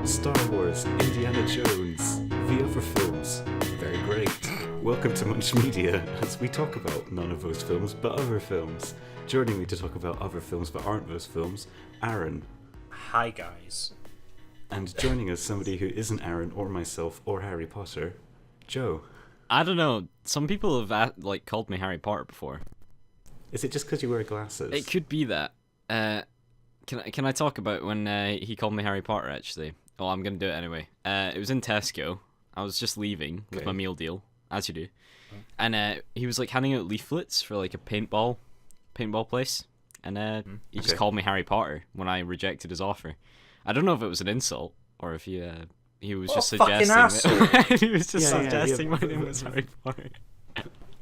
Star Wars, Indiana Jones, the other films. Very great. Welcome to Munch Media, as we talk about none of those films, but other films. Joining me to talk about other films that aren't those films, Aaron. Hi guys. And joining us, somebody who isn't Aaron or myself or Harry Potter, Joe. I don't know. Some people have called me Harry Potter before. Is it just because you wear glasses? It could be that. Can I talk about when he called me Harry Potter? Actually, well, I'm gonna do it anyway. It was in Tesco. I was just leaving with my meal deal, as you do, and he was like handing out leaflets for like a paintball place, and he just called me Harry Potter when I rejected his offer. I don't know if it was an insult or if he was just suggesting that he was just suggesting my name was Harry Potter.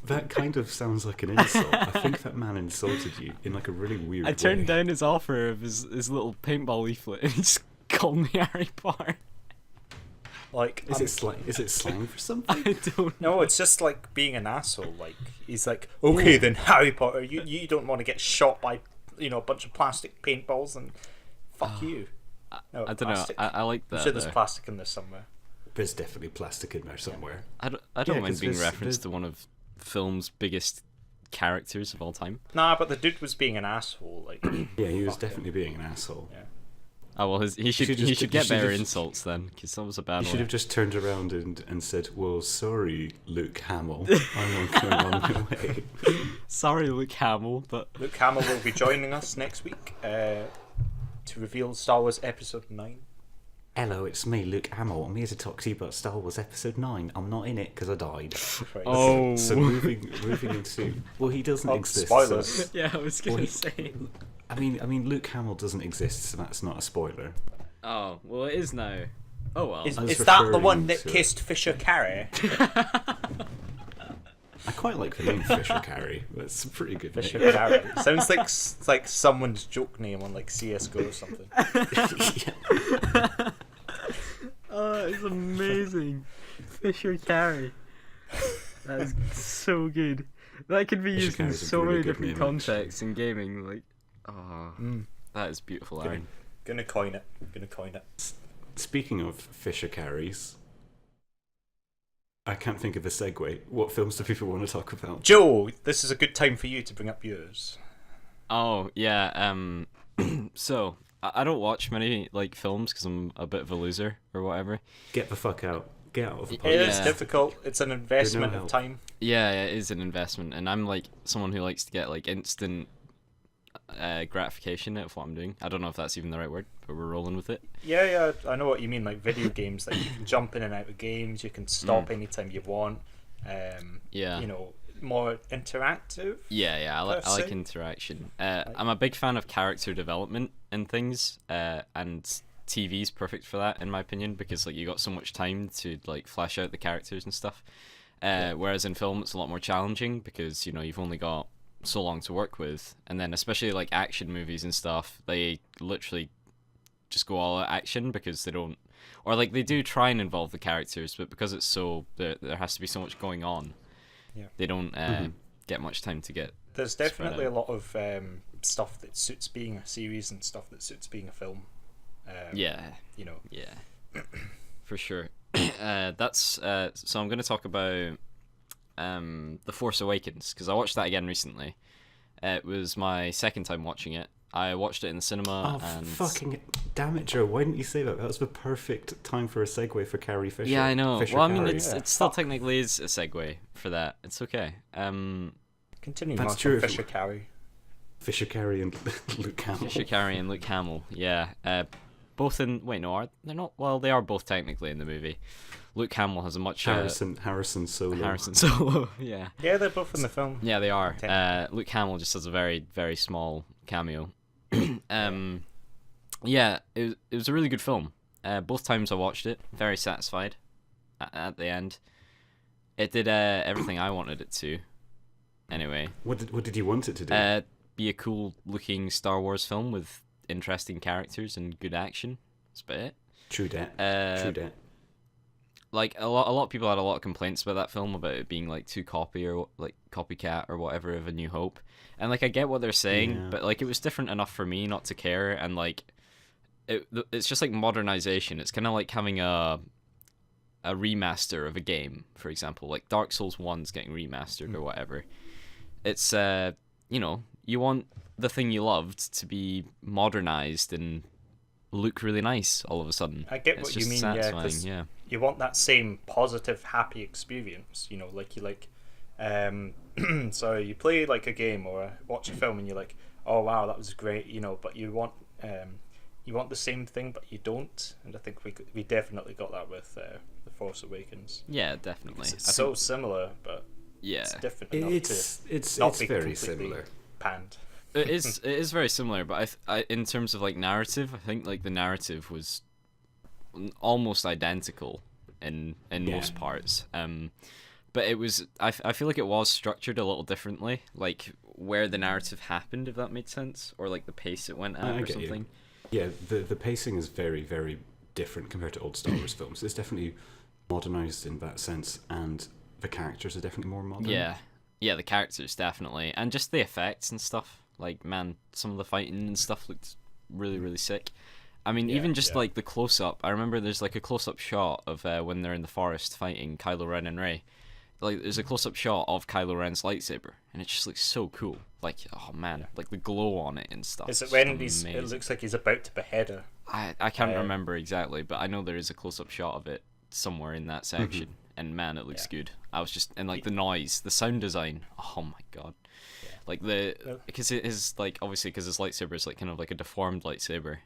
That kind of sounds like an insult. I think that man insulted you in like a really weird way. I turned down his offer of his little paintball leaflet and he just called me Harry Potter. Like, is it slang for something? I don't know. No, it's just like being an asshole. Like, he's like, okay then, Harry Potter, you don't want to get shot by, a bunch of plastic paintballs and fuck you. No, I don't know. I like that. I'm sure there's plastic in there somewhere. There's definitely plastic in there somewhere. I don't mind being referenced to one of film's biggest characters of all time. Nah, but the dude was being an asshole. Like, yeah, he was definitely being an asshole. Yeah. Oh well, he should get better insults then, because that was a bad one. He should have just turned around and said, "Well, sorry, Luke Hamill, I won't go on my way." Sorry, Luke Hamill, but Luke Hamill will be joining us next week to reveal Star Wars Episode 9. Hello, it's me, Luke Hamill. I'm here to talk to you about Star Wars Episode 9. I'm not in it because I died. Right. Oh. So moving into... Well, he doesn't exist. Spoilers. So, yeah, I was going to say. I mean, Luke Hamill doesn't exist, so that's not a spoiler. Oh, well, it is now. Oh, well. Is that the one that kissed Fisher Carey? I quite like the name Fisher Carey. That's a pretty good Fisher name. Carey. Sounds like someone's joke name on like CS:GO or something. Yeah. Oh, it's amazing. Fisher Carey. That is so good. That could be used in so many different contexts in gaming. Like, that is beautiful, Aaron. Gonna coin it. Speaking of Fisher Careys, I can't think of a segue. What films do people want to talk about? Joe, this is a good time for you to bring up yours. Oh, yeah. So, I don't watch many films because I'm a bit of a loser or whatever. Get the fuck out. Get out of the podcast. It is difficult. It's an investment of time. Yeah, it is an investment, and I'm someone who likes to get instant gratification out of what I'm doing. I don't know if that's even the right word, but we're rolling with it. Yeah, I know what you mean. Like video games, like you can jump in and out of games. You can stop anytime you want. More interactive. Yeah, I like interaction. I'm a big fan of character development in things, and TV's perfect for that, in my opinion, because you got so much time to flesh out the characters and stuff. Whereas in film, it's a lot more challenging because you've only got so long to work with, and then especially action movies and stuff, they literally just go all out action because they don't, or they do try and involve the characters, but because it's so there has to be so much going on. Yeah. They don't get much time to get. There's definitely a lot of stuff that suits being a series and stuff that suits being a film. Yeah, for sure. That's so I'm going to talk about The Force Awakens because I watched that again recently. It was my second time watching it. I watched it in the cinema. Oh, fucking damn it, Joe! Why didn't you say that? That was the perfect time for a segue for Carrie Fisher. Yeah, I know. Fisher well, I mean, Carey. it still technically is a segue for that. It's okay. Continuing That's on true. from Fisher Carey. Fisher Carey and Luke Hamill. Fisher Carey and Luke Hamill. Yeah. Both in. Wait, no, they're not. Well, they are both technically in the movie. Luke Hamill has a much Harrison Solo. Harrison Solo. Yeah. Yeah, they're both in the film. Yeah, they are. Luke Hamill just has a very, very small cameo. Yeah, it was a really good film. Both times I watched it, very satisfied. At the end, it did everything I wanted it to. Anyway, what did you want it to do? Be a cool looking Star Wars film with interesting characters and good action. That's about it. True that. A lot of people had a lot of complaints about that film, about it being too copycat or whatever of A New Hope, and I get what they're saying, but it was different enough for me not to care, and it's just like modernization. It's kind of like having a remaster of a game, for example, like Dark Souls 1's getting remastered or whatever. It's you want the thing you loved to be modernized and look really nice all of a sudden. I get It's what you just mean, satisfying, yeah, 'cause you want that same positive, happy experience, so you play like a game or watch a film and you're like, oh wow, that was great, but you want the same thing, but you don't, and I think we definitely got that with The Force Awakens. Yeah, definitely. It's so similar, but Yeah, it's different enough It's not be very completely similar. panned. it is very similar, but I in terms of like narrative, I think like the narrative was almost identical in most parts. But it was I feel like it was structured a little differently, like where the narrative happened, if that made sense, or like the pace it went at or something. Yeah, the pacing is very, very different compared to old Star Wars films. It's definitely modernized in that sense, and the characters are definitely more modern. Yeah, the characters definitely, and just the effects and stuff. Like, man, some of the fighting and stuff looked really, really sick. I mean, even just like the close up. I remember there's like a close up shot of when they're in the forest fighting Kylo Ren and Rey. Like, there's a close up shot of Kylo Ren's lightsaber, and it just looks so cool. Like, oh man, like the glow on it and stuff. Is it when it looks like he's about to behead her? I can't remember exactly, but I know there is a close up shot of it somewhere in that section, and man, it looks good. I was just, and like the noise, the sound design. Oh my god. Like because it is like, obviously because his lightsaber is like kind of like a deformed lightsaber,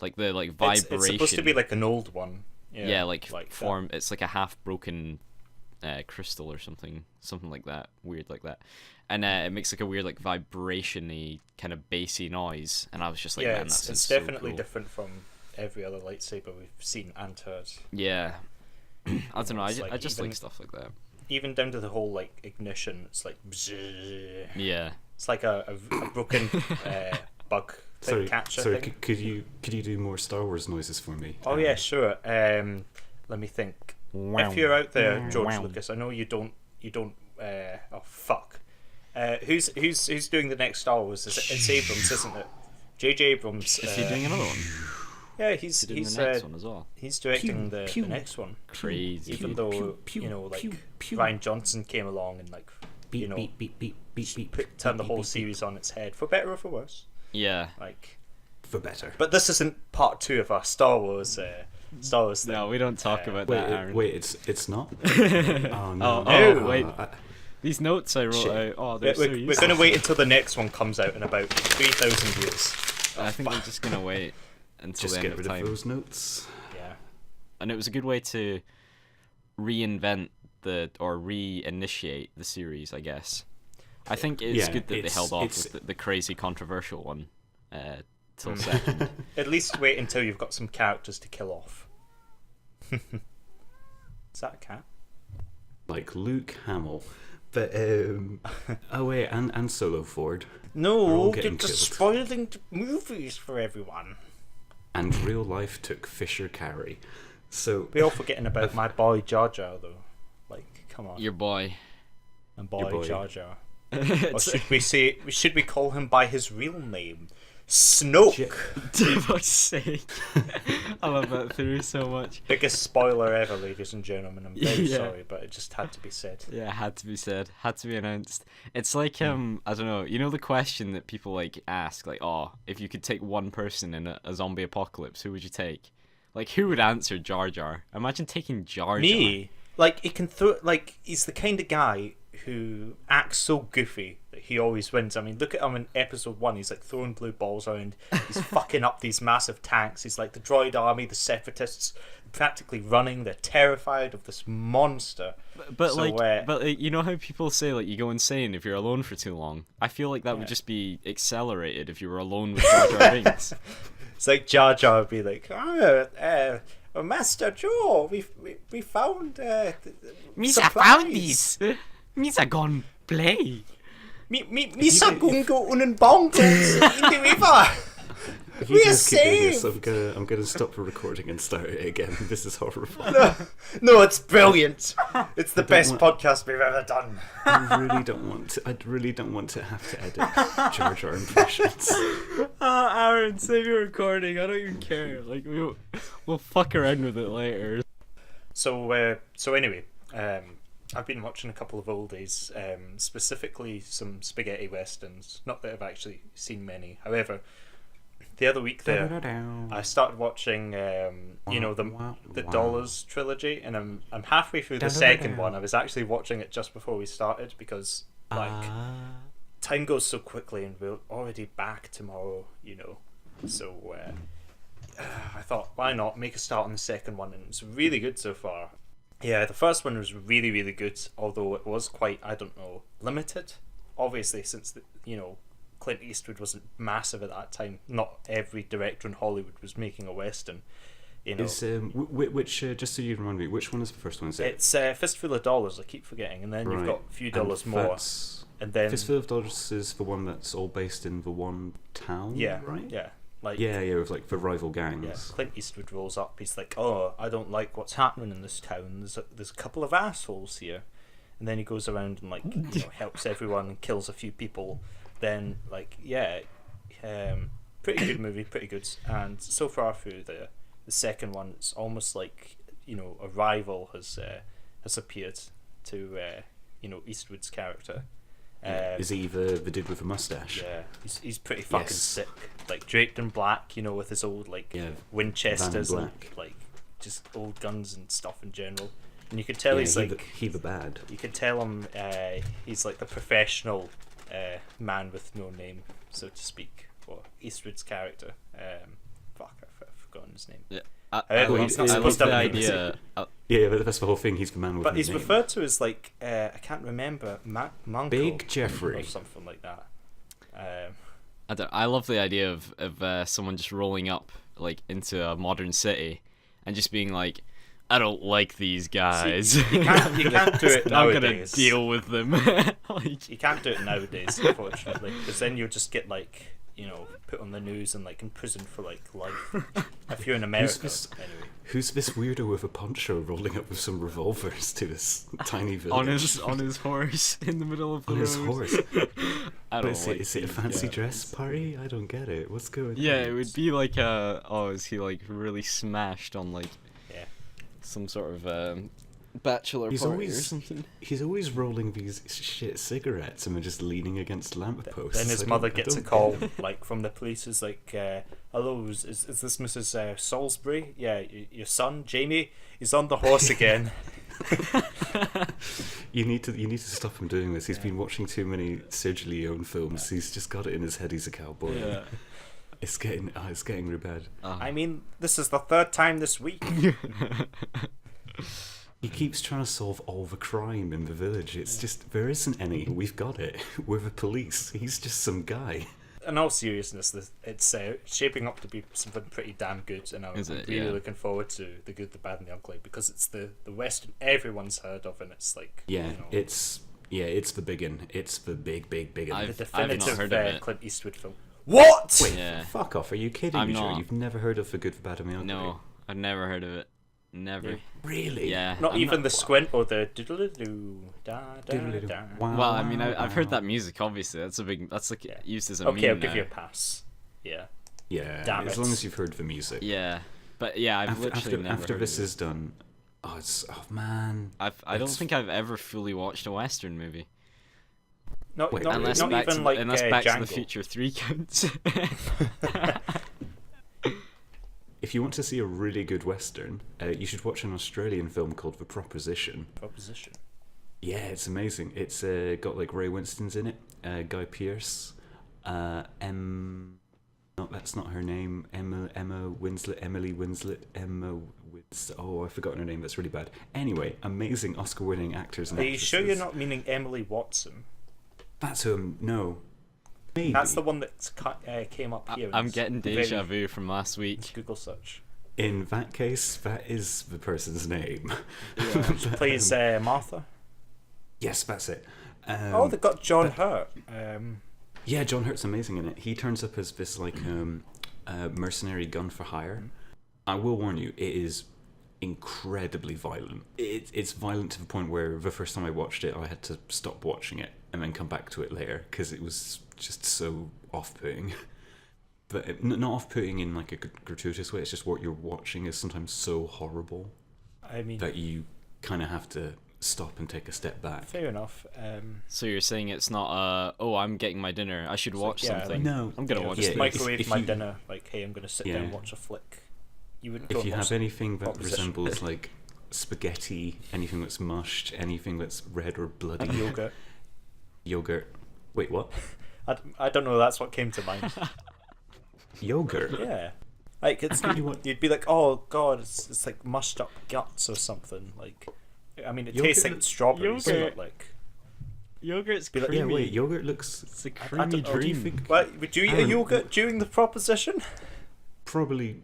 like the like vibration. It's supposed to be like an old one. Yeah, like form. It's like a half broken crystal or something like that, weird like that, and it makes like a weird like vibration-y kind of bassy noise, and I was just like, man, it's so definitely cool. different from every other lightsaber we've seen and heard. Yeah, I don't know. I just even, like stuff like that. Even down to the whole like ignition, it's like bzzz. Yeah. It's like a broken bug thing, catcher sorry, thing. could you do more Star Wars noises for me? Oh yeah, sure. Let me think. If you're out there, George Lucas, I know you don't. Oh fuck. Who's doing the next Star Wars? It's Abrams, isn't it? J.J. Abrams. Is he doing another one? Yeah, he's the next one as well. He's directing the next one. Crazy. Even though Ryan Johnson came along and like turned the whole series on its head, for better or for worse. Yeah. Like, for better. but this isn't part 2 of our Star Wars thing. No, we don't talk about that, Aaron. Wait, it's not? Oh no. Oh, wait. These notes I wrote out. Oh, they're so we're useful. going to wait until the next one comes out in about 3,000 years. I think we're just gonna wait until Just the get end rid of of time. those notes. Yeah. And it was a good way to reinvent or reinitiate the series, I guess. I think it's good that they held off with the crazy controversial one till second. At least wait until you've got some characters to kill off. Is that a cat? Like Luke Hamill. But oh wait, and Solo Ford. No, getting you're just killed. spoiling movies for everyone. And real life took Fisher Carey. So We're all forgetting about my boy Jar Jar though. Like, come on. Your boy. And boy, your boy. Jar Jar. Or should we call him by his real name? Snoke. For fuck's sake. I love that theory so much. Biggest spoiler ever, ladies and gentlemen. I'm very Yeah. sorry, but it just had to be said. Yeah, had to be said, had to be announced. It's like I don't know, you know the question that people like ask, like, oh, if you could take one person in a zombie apocalypse, who would you take? Like, who would answer Jar Jar? Imagine taking Jar Jar. Me, like, he can throw. Like, he's the kind of guy who acts so goofy that he always wins. I mean, look at him in episode 1. He's like throwing blue balls around. He's fucking up these massive tanks. He's like the droid army, the separatists, practically running. They're terrified of this monster. But So, you know how people say like you go insane if you're alone for too long? I feel like that would just be accelerated if you were alone with Jar Jar Binks. It's like Jar Jar would be like, Master Joe, we found Misa found these. Misa gone play. Misa gungo unen bongos in the river. You We are just keep doing this. saved! I'm gonna stop the recording and start it again. This is horrible. No, it's brilliant. It's the best want- podcast we've ever done. I really don't want to. I really don't want to have to edit Jar Jar impressions. Aaron, save your recording. I don't even care. Like we'll fuck around with it later. So anyway, I've been watching a couple of oldies, specifically some spaghetti westerns. Not that I've actually seen many. However, the other week there, I started watching, the Dollars trilogy, and I'm halfway through the second one. I was actually watching it just before we started because time goes so quickly, and we're already back tomorrow. So I thought, why not make a start on the second one, and it's really good so far. Yeah, the first one was really, really good, although it was quite, limited. Obviously, since Clint Eastwood wasn't massive at that time. Not every director in Hollywood was making a western. Is which just so you remind me, which one is the first one? Is it? It's Fistful of Dollars. I keep forgetting, and then you've got a few dollars more. And then Fistful of Dollars is the one that's all based in the one town. Yeah, right. Yeah. With like the rival gangs. Yeah, Clint Eastwood rolls up. He's like, "Oh, I don't like what's happening in this town. There's a couple of assholes here," and then he goes around and helps everyone and kills a few people. Then pretty good movie, pretty good. And so far through the second one, it's almost like a rival has appeared to Eastwood's character. Is he the dude with a mustache? Yeah, he's pretty fucking sick. Like draped in black, with his old Winchesters and just old guns and stuff in general. And you could tell he's he the bad. You could tell him he's like the professional man with no name, so to speak, for Eastwood's character. I've forgotten his name. Yeah. I love the idea. Yeah, but that's the whole thing. He's the man with. But no he's name. referred to as I can't remember, Manco Big Jeffrey or something like that. I love the idea of someone just rolling up into a modern city and just being like, I don't like these guys. See, you can't do it nowadays. I'm gonna deal with them. You can't do it nowadays, unfortunately, because then you'll just get put on the news and in prison for life. If you're in America, anyway. Who's this weirdo with a poncho rolling up with some revolvers to this tiny village? on his horse in the middle of the road. On his horse. I don't is it a fancy dress party? I don't get it. What's going on? Yeah, it would be like is he really smashed on some sort of bachelor party or something? He's always rolling these shit cigarettes and just leaning against lampposts. Then his mother gets a call from the police. Is hello, is this Mrs. Salisbury? Yeah, your son Jamie. He's on the horse again. You need to stop him doing this. He's been watching too many Sergio Leone films. He's just got it in his head. He's a cowboy. Yeah. It's getting really bad. I mean, this is the third time this week. He keeps trying to solve all the crime in the village. It's just, there isn't any. We've got it. We're the police. He's just some guy. In all seriousness, it's shaping up to be something pretty damn good, and I'm really looking forward to The Good, the Bad, and the Ugly, because it's the Western everyone's heard of, and it's it's the big one. It's the big one. The definitive of Clint Eastwood film. What? Wait, fuck off. Are you kidding me, Joe? You've never heard of The Good, the Bad, and the Ugly? No, I've never heard of it. Never. Yeah. Really? Yeah. Not even the squint or the doodle-doo, da-da-da. Well, I mean, I've heard that music. Obviously, that's used as a meme. Okay, I'll now. give you a pass. Yeah. Yeah. Damn as long as you've heard the music. Yeah, but yeah, I've literally never. After heard this of it. is done, man. I don't think I've ever fully watched a Western movie. Not even unless Back to Django. the Future 3 counts. If you want to see a really good Western, you should watch an Australian film called The Proposition. Proposition. Yeah, it's amazing. It's got Ray Winston's in it, Guy Pearce, no, that's not her name. Emily Winslet. Oh, I've forgotten her name. That's really bad. Anyway, amazing Oscar-winning actors and actresses. Are you sure you're not meaning Emily Watson? That's no. Maybe. That's the one that came up here. I'm getting deja vu from last week. Google search. In that case, that is the person's name. Yeah. She plays Martha. Yes, that's it. They've got John Hurt. Yeah, John Hurt's amazing in it. He turns up as this Mercenary Gun for Hire. I will warn you, it is incredibly violent. It's violent to the point where the first time I watched it, I had to stop watching it and then come back to it later because it was just so off-putting. But not off-putting in like a gratuitous way. It's just what you're watching is sometimes so horrible. I mean, that you kind of have to stop and take a step back. fair enough. So you're saying it's not oh, I'm getting my dinner, I should watch yeah, something. No. I'm gonna You know, watch just this. microwave If my you- dinner. Like, hey, I'm gonna sit down and watch a flick. You wouldn't. Go If and you watch have anything that Proposition. resembles like spaghetti, anything that's mushed, anything that's red or bloody, yogurt. yogurt. Wait, what? I don't know. That's what came to mind. Yogurt? Yeah. Like it's tell you what- you'd be like, oh god, it's like mushed up guts or something. Like, I mean, it Yogurt tastes like looks- strawberries, Yogurt. but like, Yogurt's Be like, creamy. Yeah, wait, yogurt looks It's a I creamy don't know, do you dream. think- what would you eat a Aaron, yogurt during the proposition? probably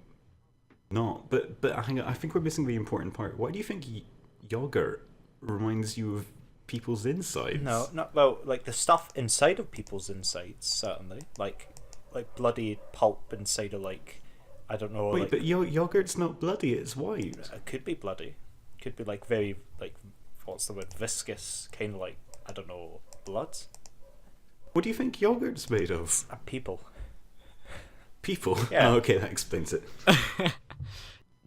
not. But hang on, I think we're missing the important part. Why do you think yogurt reminds you of people's insides? No, not well. Like the stuff inside of people's insides, certainly. Like bloody pulp inside of like, I don't know. Wait, like, but yogurt's not bloody, it's white. it could be bloody. Could be like very like, what's the word? Viscous, kind of like, I don't know, blood. What do you think yogurt's made of? People. People? Yeah. Oh, okay, that explains it.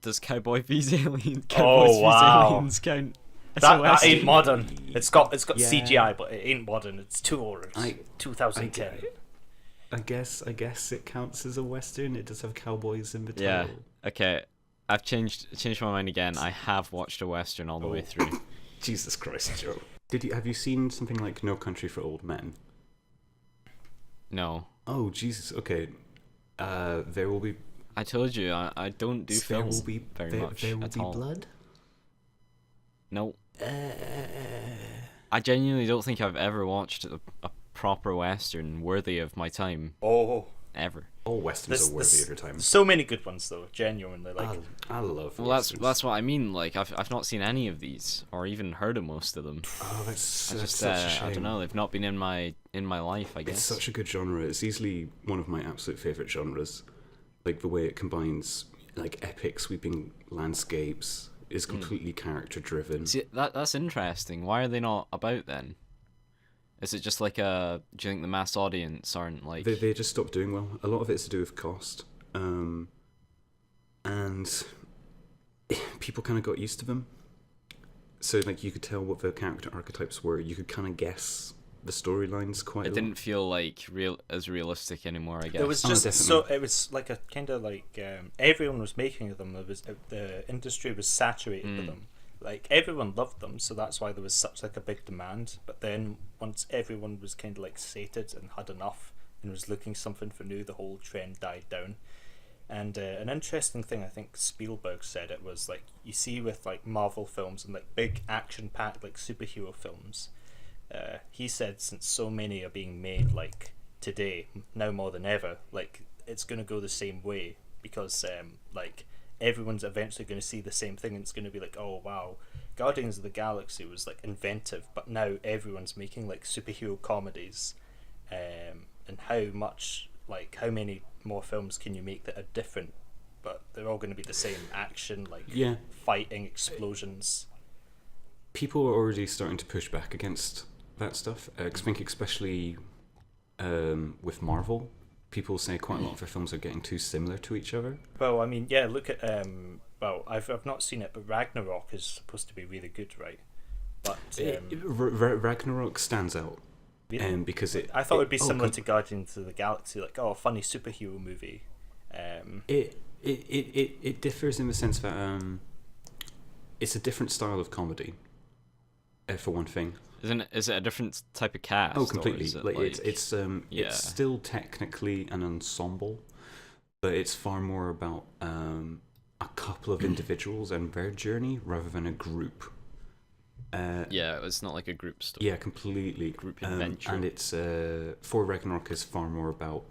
Does Cowboy vs Aliens, Oh, Cowboys vs wow. Aliens count? as a That Western? ain't modern. It's got Yeah. CGI, but it ain't modern. It's too old. I 2010. I guess it counts as a western. It does have cowboys in the title. Yeah. Okay. I've changed my mind again. I have watched a Western all the way through. Jesus Christ, Joe. Have you seen something like No Country for Old Men? No. Oh Jesus. Okay. There will be. I told you I don't do There films will be. very There, much there will at be all. blood. No. I genuinely don't think I've ever watched a proper Western worthy of my time Oh, ever. All westerns are worthy of your time. so many good ones though. Genuinely, like I love. Well, westerns. that's what I mean. Like I've not seen any of these or even heard of most of them. Oh, that's I just such a shame. I don't know. They've not been in my life. I guess. It's such a good genre. It's easily one of my absolute favorite genres. Like the way it combines like epic sweeping landscapes is completely character driven. See, that's interesting. Why are they not about then? Is it just like a? Do you think the mass audience aren't like? They just stopped doing well. A lot of it's to do with cost, and people kind of got used to them. So like you could tell what the character archetypes were. You could kind of guess the storylines quite. It didn't feel like as realistic anymore. I guess. it was Oh, just definitely. so. It was like a kind of like everyone was making them. It was the industry was saturated with them. Like everyone loved them, so that's why there was such like a big demand. But then once everyone was kind of like sated and had enough and was looking something for new, the whole trend died down. And an interesting thing I think Spielberg said it was like you see with like Marvel films and like big action-packed like superhero films. He said since so many are being made like today, now more than ever, like it's gonna go the same way because like everyone's eventually going to see the same thing and it's going to be like, oh wow, Guardians of the Galaxy was like inventive, but now everyone's making like superhero comedies, and how many more films can you make that are different, but they're all going to be the same action, like fighting, explosions. People are already starting to push back against that stuff. I think especially with Marvel. People say quite a lot of their films are getting too similar to each other. Well, I mean, yeah, look at well, I've not seen it, but Ragnarok is supposed to be really good, right? But Ragnarok stands out, really? because I thought it would be similar com- to Guardians of the Galaxy, like a funny superhero movie. It differs in the sense that it's a different style of comedy. For one thing. Is it a different type of cast? Oh, or completely. is it It's still technically an ensemble, but it's far more about a couple of individuals and their journey rather than a group. Yeah, it's not like a group story. Yeah, completely. Group adventure. And it's for Ragnarok is far more about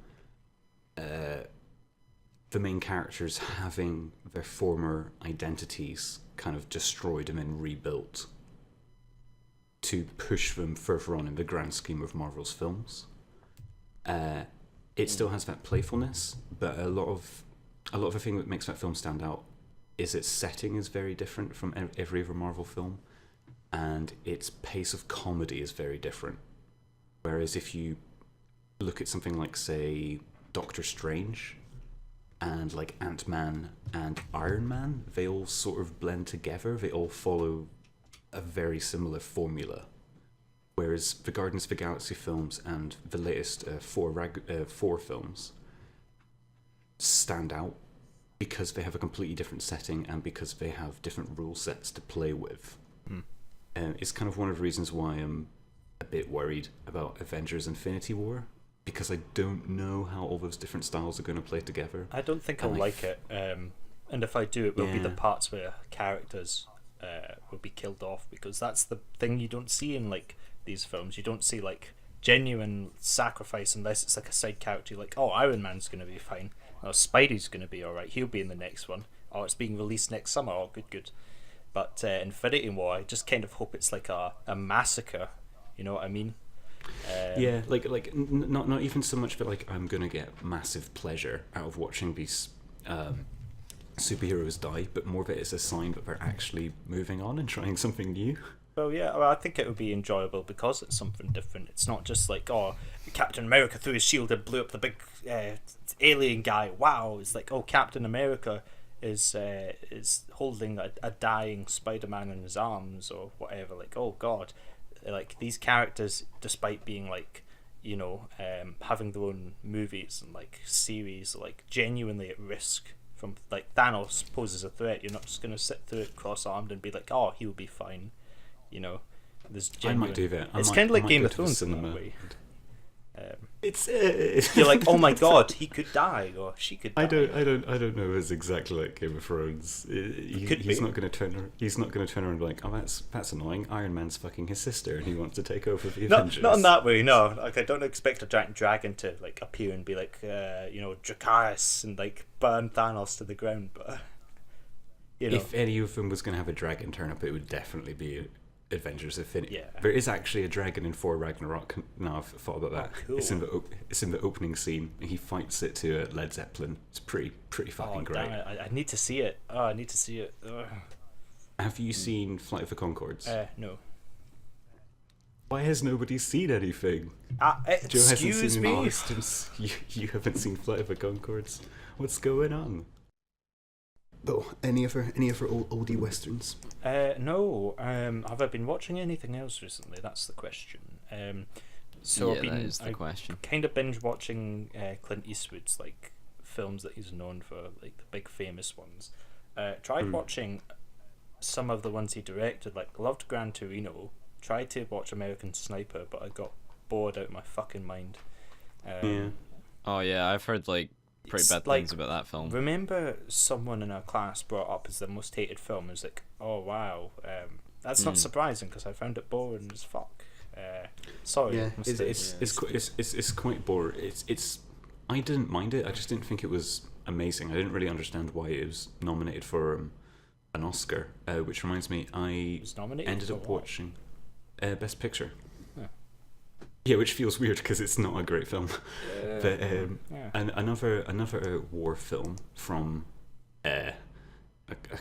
the main characters having their former identities kind of destroyed and then rebuilt to push them further on in the grand scheme of Marvel's films. it still has that playfulness, but a lot of the thing that makes that film stand out is its setting is very different from every other Marvel film, and its pace of comedy is very different. Whereas if you look at something like, say, Doctor Strange and like Ant-Man and Iron Man, they all sort of blend together. They all follow a very similar formula. Whereas the Guardians of the Galaxy films and the latest four films stand out because they have a completely different setting and because they have different rule sets to play with. It's kind of one of the reasons why I'm a bit worried about Avengers Infinity War, because I don't know how all those different styles are going to play together. I don't think I'll like it. And if I do, it will be the parts where characters will be killed off, because that's the thing you don't see in like these films. You don't see like genuine sacrifice unless it's like a side character. You're like, oh, Iron Man's going to be fine. Oh, Spidey's going to be alright. He'll be in the next one. Oh, it's being released next summer. Oh, good. But Infinity War, I just kind of hope it's like a massacre. You know what I mean? Yeah, not even so much that like I'm gonna get massive pleasure out of watching these superheroes die, but more that it's a sign that they're actually moving on and trying something new. Well, yeah, I think it would be enjoyable because it's something different. It's not just like, oh, Captain America threw his shield and blew up the big alien guy. Wow, it's like, oh, Captain America is holding a dying Spider-Man in his arms or whatever. Like, oh God, like these characters, despite being like, you know, having their own movies and like series, like genuinely at risk from like Thanos poses a threat. You're not just gonna sit through it cross-armed and be like, oh, he'll be fine. You know, there's genuine... I might do that. It's kind of like Game of Thrones in that way. It's you're like, oh my God, he could die or she could die. I don't know. It's exactly like Game of Thrones. He's not going to turn around and be like, oh, that's annoying. Iron Man's fucking his sister, and he wants to take over the Avengers. Not in that way. No, like I don't expect a giant dragon to like appear and be like, you know, Dracarys and like burn Thanos to the ground. But you know, if any of them was going to have a dragon turn up, it would definitely be Avengers Infinity. Yeah. There is actually a dragon in Thor Ragnarok. Now I've thought about that. Oh, cool. It's in the opening scene. He fights it to Led Zeppelin. It's pretty fucking great. Damn it. I need to see it. Oh, I need to see it. Ugh. Have you seen Flight of the Conchords? No. Why has nobody seen anything? Joe hasn't seen me. Austin's. You haven't seen Flight of the Conchords. What's going on? Oh, any other oldie westerns? No. Have I been watching anything else recently? That's the question. So yeah, that is the question. Kind of binge watching Clint Eastwood's like films that he's known for, like the big famous ones. Tried watching some of the ones he directed, like loved Gran Torino. Tried to watch American Sniper, but I got bored out of my fucking mind. Yeah. Oh yeah, I've heard like pretty bad things about that film. Remember someone in our class brought up as the most hated film. It was like, oh wow, that's not surprising because I found it boring as fuck. Sorry. Yeah, it's quite boring. It's I didn't mind it. I just didn't think it was amazing. I didn't really understand why it was nominated for an Oscar. Which reminds me, I ended up watching Best Picture. Yeah, which feels weird because it's not a great film. But another war film from a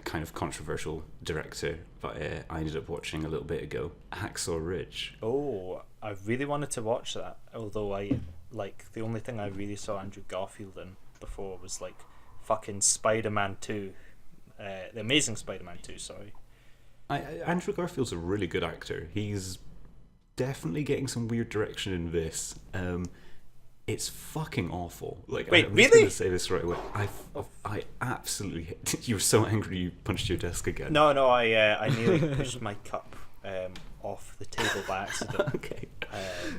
kind of controversial director that I ended up watching a little bit ago, Hacksaw Ridge. Oh, I really wanted to watch that. Although the only thing I really saw Andrew Garfield in before was like fucking Spider-Man 2, the Amazing Spider-Man 2. Sorry. Andrew Garfield's a really good actor. He's definitely getting some weird direction in this. It's fucking awful. Like, wait, I'm really? just gonna say this right away. I absolutely. You were so angry you punched your desk again. No, I nearly pushed my cup off the table by accident. Okay.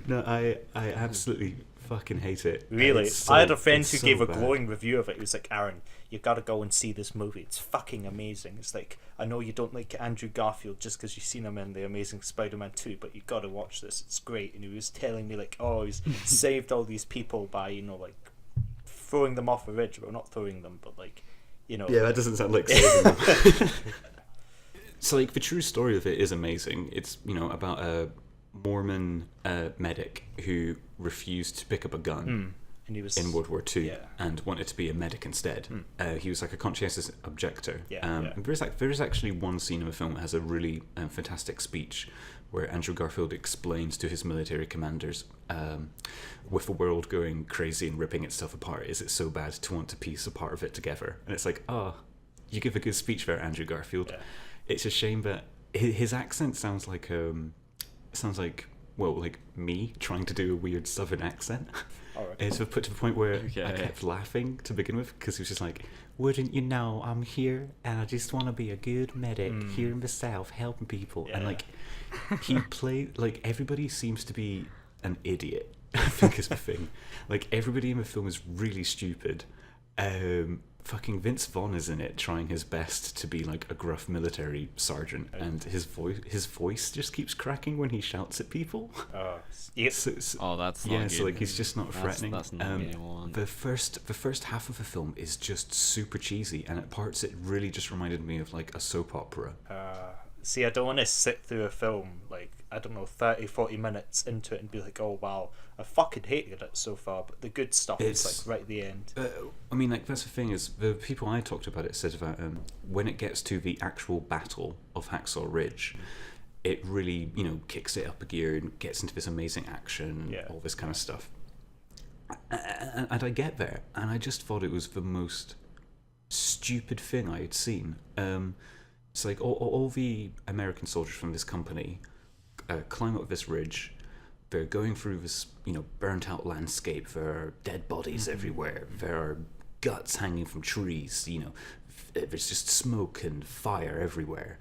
No, I absolutely fucking hate it. Really? I had a friend who gave a glowing review of it. He was like, Aaron, you gotta go and see this movie. It's fucking amazing. It's like, I know you don't like Andrew Garfield just because you've seen him in The Amazing Spider-Man 2, but you gotta watch this. It's great. And he was telling me like, oh, he's saved all these people by, you know, like throwing them off a ridge. Well, not throwing them, but like, you know. Yeah, that doesn't sound like saving them. So like the true story of it is amazing. It's, you know, about a Mormon medic who refused to pick up a gun And he was in World War II yeah. and wanted to be a medic instead. He was like a conscientious objector. Yeah. There is actually one scene in the film that has a really fantastic speech where Andrew Garfield explains to his military commanders, with the world going crazy and ripping itself apart, is it so bad to want to piece a part of it together? And it's like, you give a good speech there, Andrew Garfield. Yeah. It's a shame that his accent sounds like me trying to do a weird southern accent. Right. It's put to the point where I kept laughing to begin with, because he was just like, wouldn't you know, I'm here and I just want to be a good medic here in the South helping people. And like he played, like, everybody seems to be an idiot, I think is the thing. Like, everybody in the film is really stupid. Fucking Vince Vaughn is in it trying his best to be like a gruff military sergeant, and his voice just keeps cracking when he shouts at people. Yes. That's not good. So like he's just not threatening. That's not what you want. The first half of the film is just super cheesy, and at parts it really just reminded me of like a soap opera. See, I don't want to sit through a film, like, I don't know, 30, 40 minutes into it and be like, oh wow, I fucking hated it so far, but the good stuff is like right at the end. I mean, like, that's the thing, is the people I talked about it said that when it gets to the actual battle of Hacksaw Ridge, it really, kicks it up a gear and gets into this amazing action, all this kind of stuff. And I get there, and I just thought it was the most stupid thing I had seen. It's like all the American soldiers from this company climb up this ridge. They're going through this, burnt out landscape. There are dead bodies everywhere. There are guts hanging from trees. There's just smoke and fire everywhere.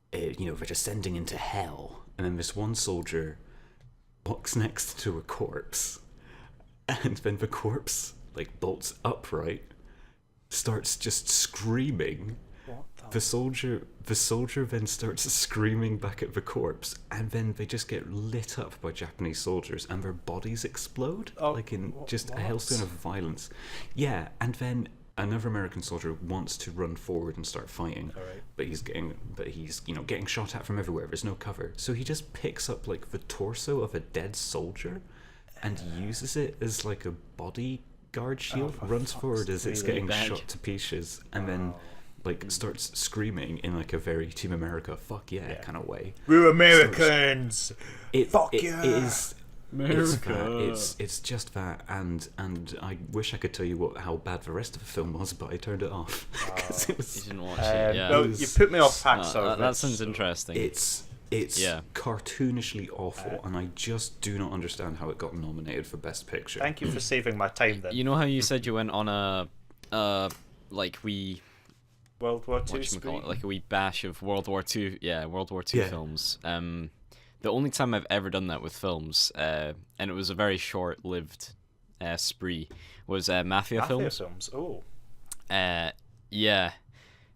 They're descending into hell. And then this one soldier walks next to a corpse, and then the corpse like bolts upright, starts just screaming. The soldier then starts screaming back at the corpse, and then they just get lit up by Japanese soldiers, and their bodies explode like in just a hailstone of violence. Yeah, and then another American soldier wants to run forward and start fighting, but he's getting shot at from everywhere. There's no cover, so he just picks up like the torso of a dead soldier and uses it as like a bodyguard shield. Runs forward as it's getting shot to pieces, and then starts screaming in like a very Team America fuck yeah kind of way. We're Americans. Fuck yeah. It is America. It's just that, and I wish I could tell you how bad the rest of the film was, but I turned it off because it was. You didn't watch it. Yeah. Well, you put me off Hacksaw. That sounds interesting. It's cartoonishly awful, and I just do not understand how it got nominated for Best Picture. Thank you for saving my time then. You know how you said you went on a World War II like a wee bash of World War II films. The only time I've ever done that with films, and it was a very short-lived spree, was Mafia Films. Oh. Yeah,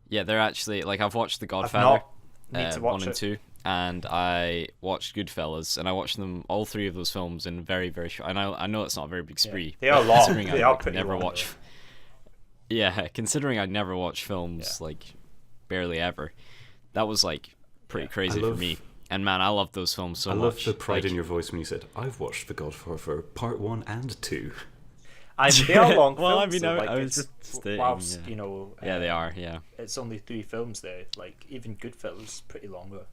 they're actually like, I've watched The Godfather, Need to 1 and 2, and I watched Goodfellas, and I watched them all three of those films in very, very short. And I know it's not a very big spree. They are long. They are pretty never long. Watch. Yeah, considering I'd never watch films, like, barely ever, that was, like, pretty crazy for me. And, man, I love those films so much. I love the pride in your voice when you said, I've watched The Godfather Part 1 and 2. They are long well, films. I mean, so, I was just stating, whilst, yeah, they are, yeah. It's only 3 films there. Like, even Goodfellas pretty long, though.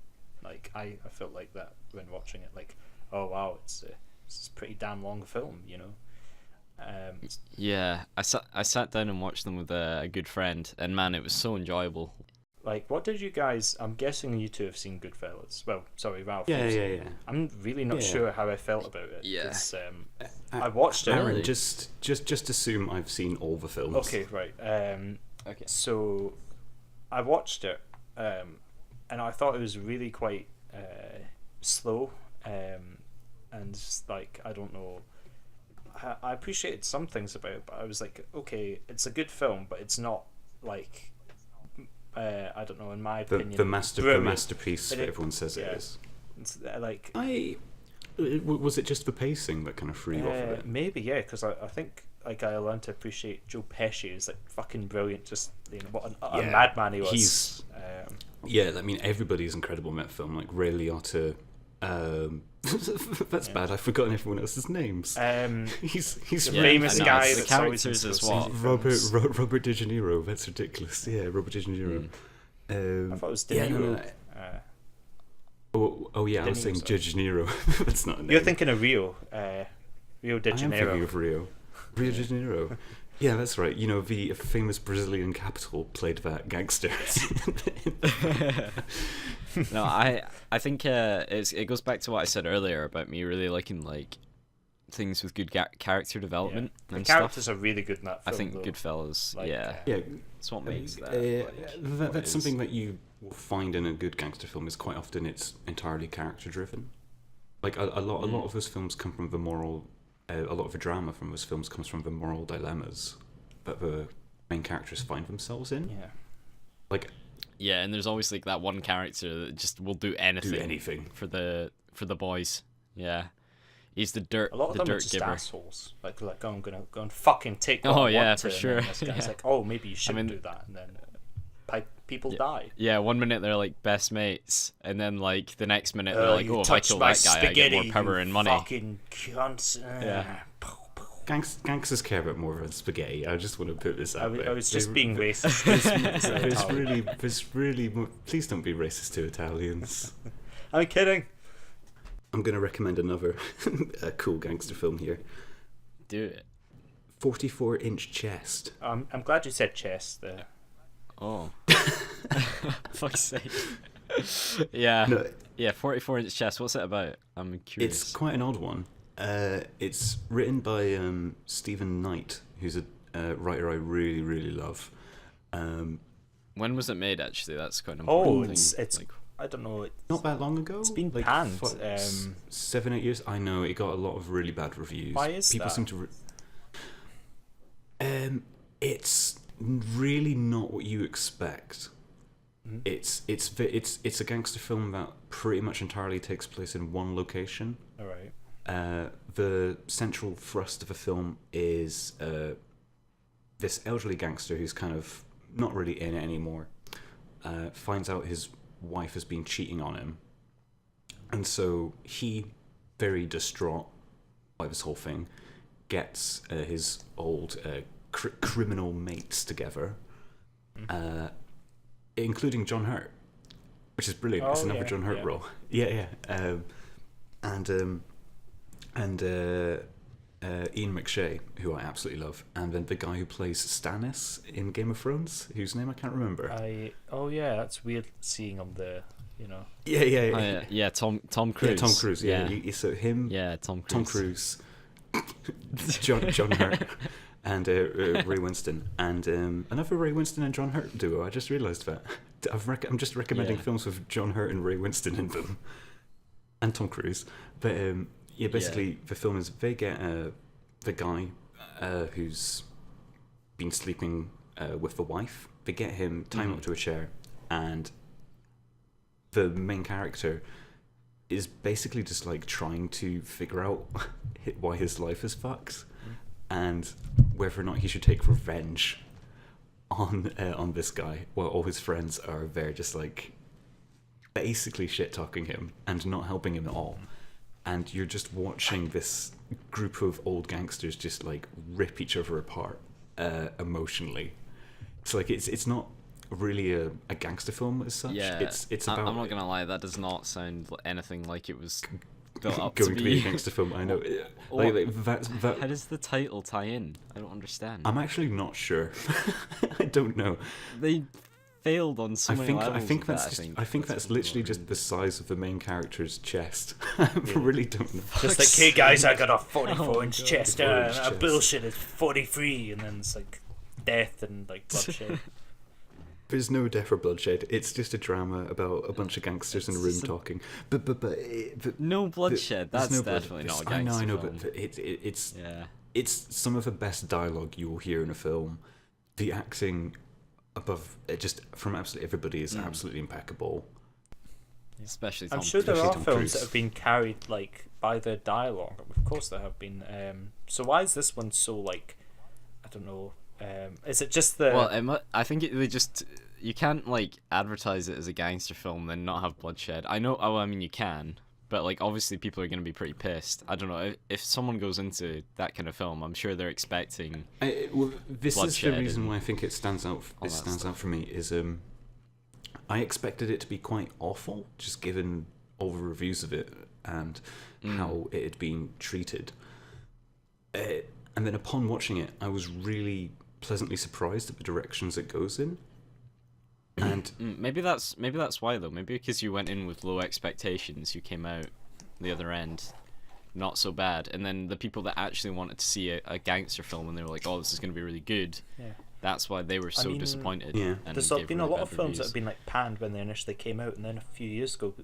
Like, I felt like that when watching it. Like, oh, wow, it's a pretty damn long film, Yeah, I sat down and watched them with a good friend, and man, it was so enjoyable. Like, what did you guys? I'm guessing you two have seen Goodfellas. Well, sorry, Ralph. Yeah. I'm really not sure how I felt about it. Yeah. I watched it. Aaron, just assume I've seen all the films. Okay, right. Okay. So, I watched it, and I thought it was really quite slow, and just like, I don't know. I appreciated some things about it, but I was like, okay, it's a good film, but it's not like, I don't know, in my opinion, the masterpiece that everyone says it is. It's like, was it just the pacing that kind of threw you off of it? Maybe, yeah, because I think like I learned to appreciate Joe Pesci as like fucking brilliant. Just what a madman he was. I mean, everybody's incredible in that film. Like Ray Liotta That's bad. I've forgotten everyone else's names. He's the famous guy. The that's always characters in as Scorsese well. films. Robert De Niro. That's ridiculous. Yeah, Robert De Niro. I thought it was De yeah, Niro. Oh yeah, I was De saying Niro, Judge Niro. That's not a name. You're thinking of Rio. Rio de I am thinking Janeiro. of Rio de Janeiro. Yeah, that's right. You know, the famous Brazilian capital played that gangster. No, I think it goes back to what I said earlier about me really liking like things with good character development The and characters stuff. are really good in that I film. think though. Goodfellas, Like, yeah, Yeah, it's what makes that. what it that's is. something that you will find in a good gangster film. Is quite often it's entirely character driven. Like a lot of those films come from the moral. A lot of the drama from those films comes from the moral dilemmas that the main characters find themselves in. Yeah. Like, Yeah, and there's always like that one character that just will do anything, for the boys. Yeah, he's the A lot of the them are dirt just giver. assholes. Like I'm gonna go and fucking take what Oh, I yeah, want for to, and sure. then this guy's Yeah. like, oh, maybe you should mean- do that, and then people die. Yeah, 1 minute they're like best mates, and then like the next minute they're like, you oh, if I touched kill my that guy, I get more spaghetti, power you and money. Fucking cunts. Yeah. gangsters care about more than spaghetti. I just want to put this out there. I was just being racist. There's really. Please don't be racist to Italians. I'm kidding. I'm going to recommend another cool gangster film here. Do it. 44-inch chest. I'm glad you said chest there. Oh. Fuck's sake. Yeah. No, Yeah, 44-inch chest. What's it about? I'm curious. it's quite an odd one. It's written by Stephen Knight, who's a writer I really, really love. When was it made? Actually, that's quite an Oh, important it's thing. Like, I don't know. Not that long ago. It's been like panned. 7-8 years. I know it got a lot of really bad reviews. Why is People that? seem to. It's really not what you expect. Mhm. It's a gangster film that pretty much entirely takes place in one location. All right. The central thrust of the film is this elderly gangster who's kind of not really in it anymore. Finds out his wife has been cheating on him, and so he, very distraught by this whole thing, gets his old criminal mates together, including John Hurt, which is brilliant. It's Oh, another yeah, John Hurt yeah. role. Yeah. And Ian McShea, who I absolutely love, and then the guy who plays Stannis in Game of Thrones, whose name I can't remember. That's weird seeing him there. You know. Yeah. Tom Cruise. Yeah, Tom Cruise. Yeah. So him, Yeah, Tom Cruise. Tom Cruise, John Hurt, and Ray Winston, and another Ray Winston and John Hurt duo. I just realised that. I'm just recommending Yeah. films with John Hurt and Ray Winston in them, and Tom Cruise. But basically the film is they get the guy who's been sleeping with the wife. They get him, tie him up to a chair, and the main character is basically just like trying to figure out why his life is fucked and whether or not he should take revenge on this guy, while all his friends are there just like basically shit talking him and not helping him at all. And you're just watching this group of old gangsters just like rip each other apart emotionally. It's like it's not really a gangster film as such. Yeah, it's about. I'm not gonna lie, that does not sound anything like it was built up going to be. a gangster film. I know. Or- That How does the title tie in? I don't understand. I'm actually not sure. I don't know. They failed on so many levels. I think that's literally just the size of the main character's chest. I really don't know. Just like, hey guys, I got a 44-inch God. chest. 44-inch And chest. bullshit is 43, and then it's like death and like bloodshed. There's no death or bloodshed. It's just a drama about a bunch of gangsters in a room talking. But No bloodshed. there's That's no blood. definitely not a I gangster know, film. but it's Yeah. it's some of the best dialogue you will hear in a film. The acting above just from absolutely everybody is absolutely impeccable. Especially Tom I'm sure there Especially are Tom films Cruise. that have been carried like by their dialogue. Of course, there have been. So why is this one so like? I don't know. Is it just the? Well, I think they just you can't like advertise it as a gangster film then not have bloodshed. I know. Oh, I mean you can, but like obviously people are going to be pretty pissed. I don't know if someone goes into that kind of film, I'm sure they're expecting. This is the reason why I think it stands out. It stands out for me is I expected it to be quite awful, just given all the reviews of it and how it had been treated. And then upon watching it, I was really pleasantly surprised at the directions it goes in. And maybe that's why though. Maybe because you went in with low expectations, you came out the other end not so bad. And then the people that actually wanted to see a gangster film and they were like, "Oh, this is going to be really good." Yeah. That's why they were so disappointed. Yeah. And There's gave been really a lot bad of films that reviews. have been like panned when they initially came out, and then a few years go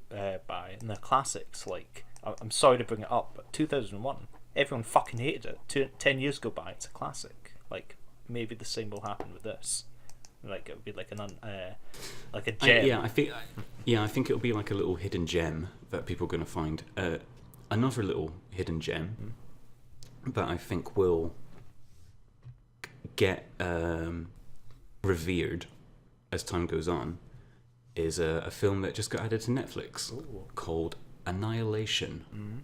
by, and they're classics. Like, I'm sorry to bring it up, but 2001, everyone fucking hated it. 10 years go by, it's a classic. Like, maybe the same will happen with this. Like, it would be like like a gem. I think it'll be like a little hidden gem that people are going to find. Another little hidden gem that I think will get revered as time goes on is a film that just got added to Netflix called Annihilation.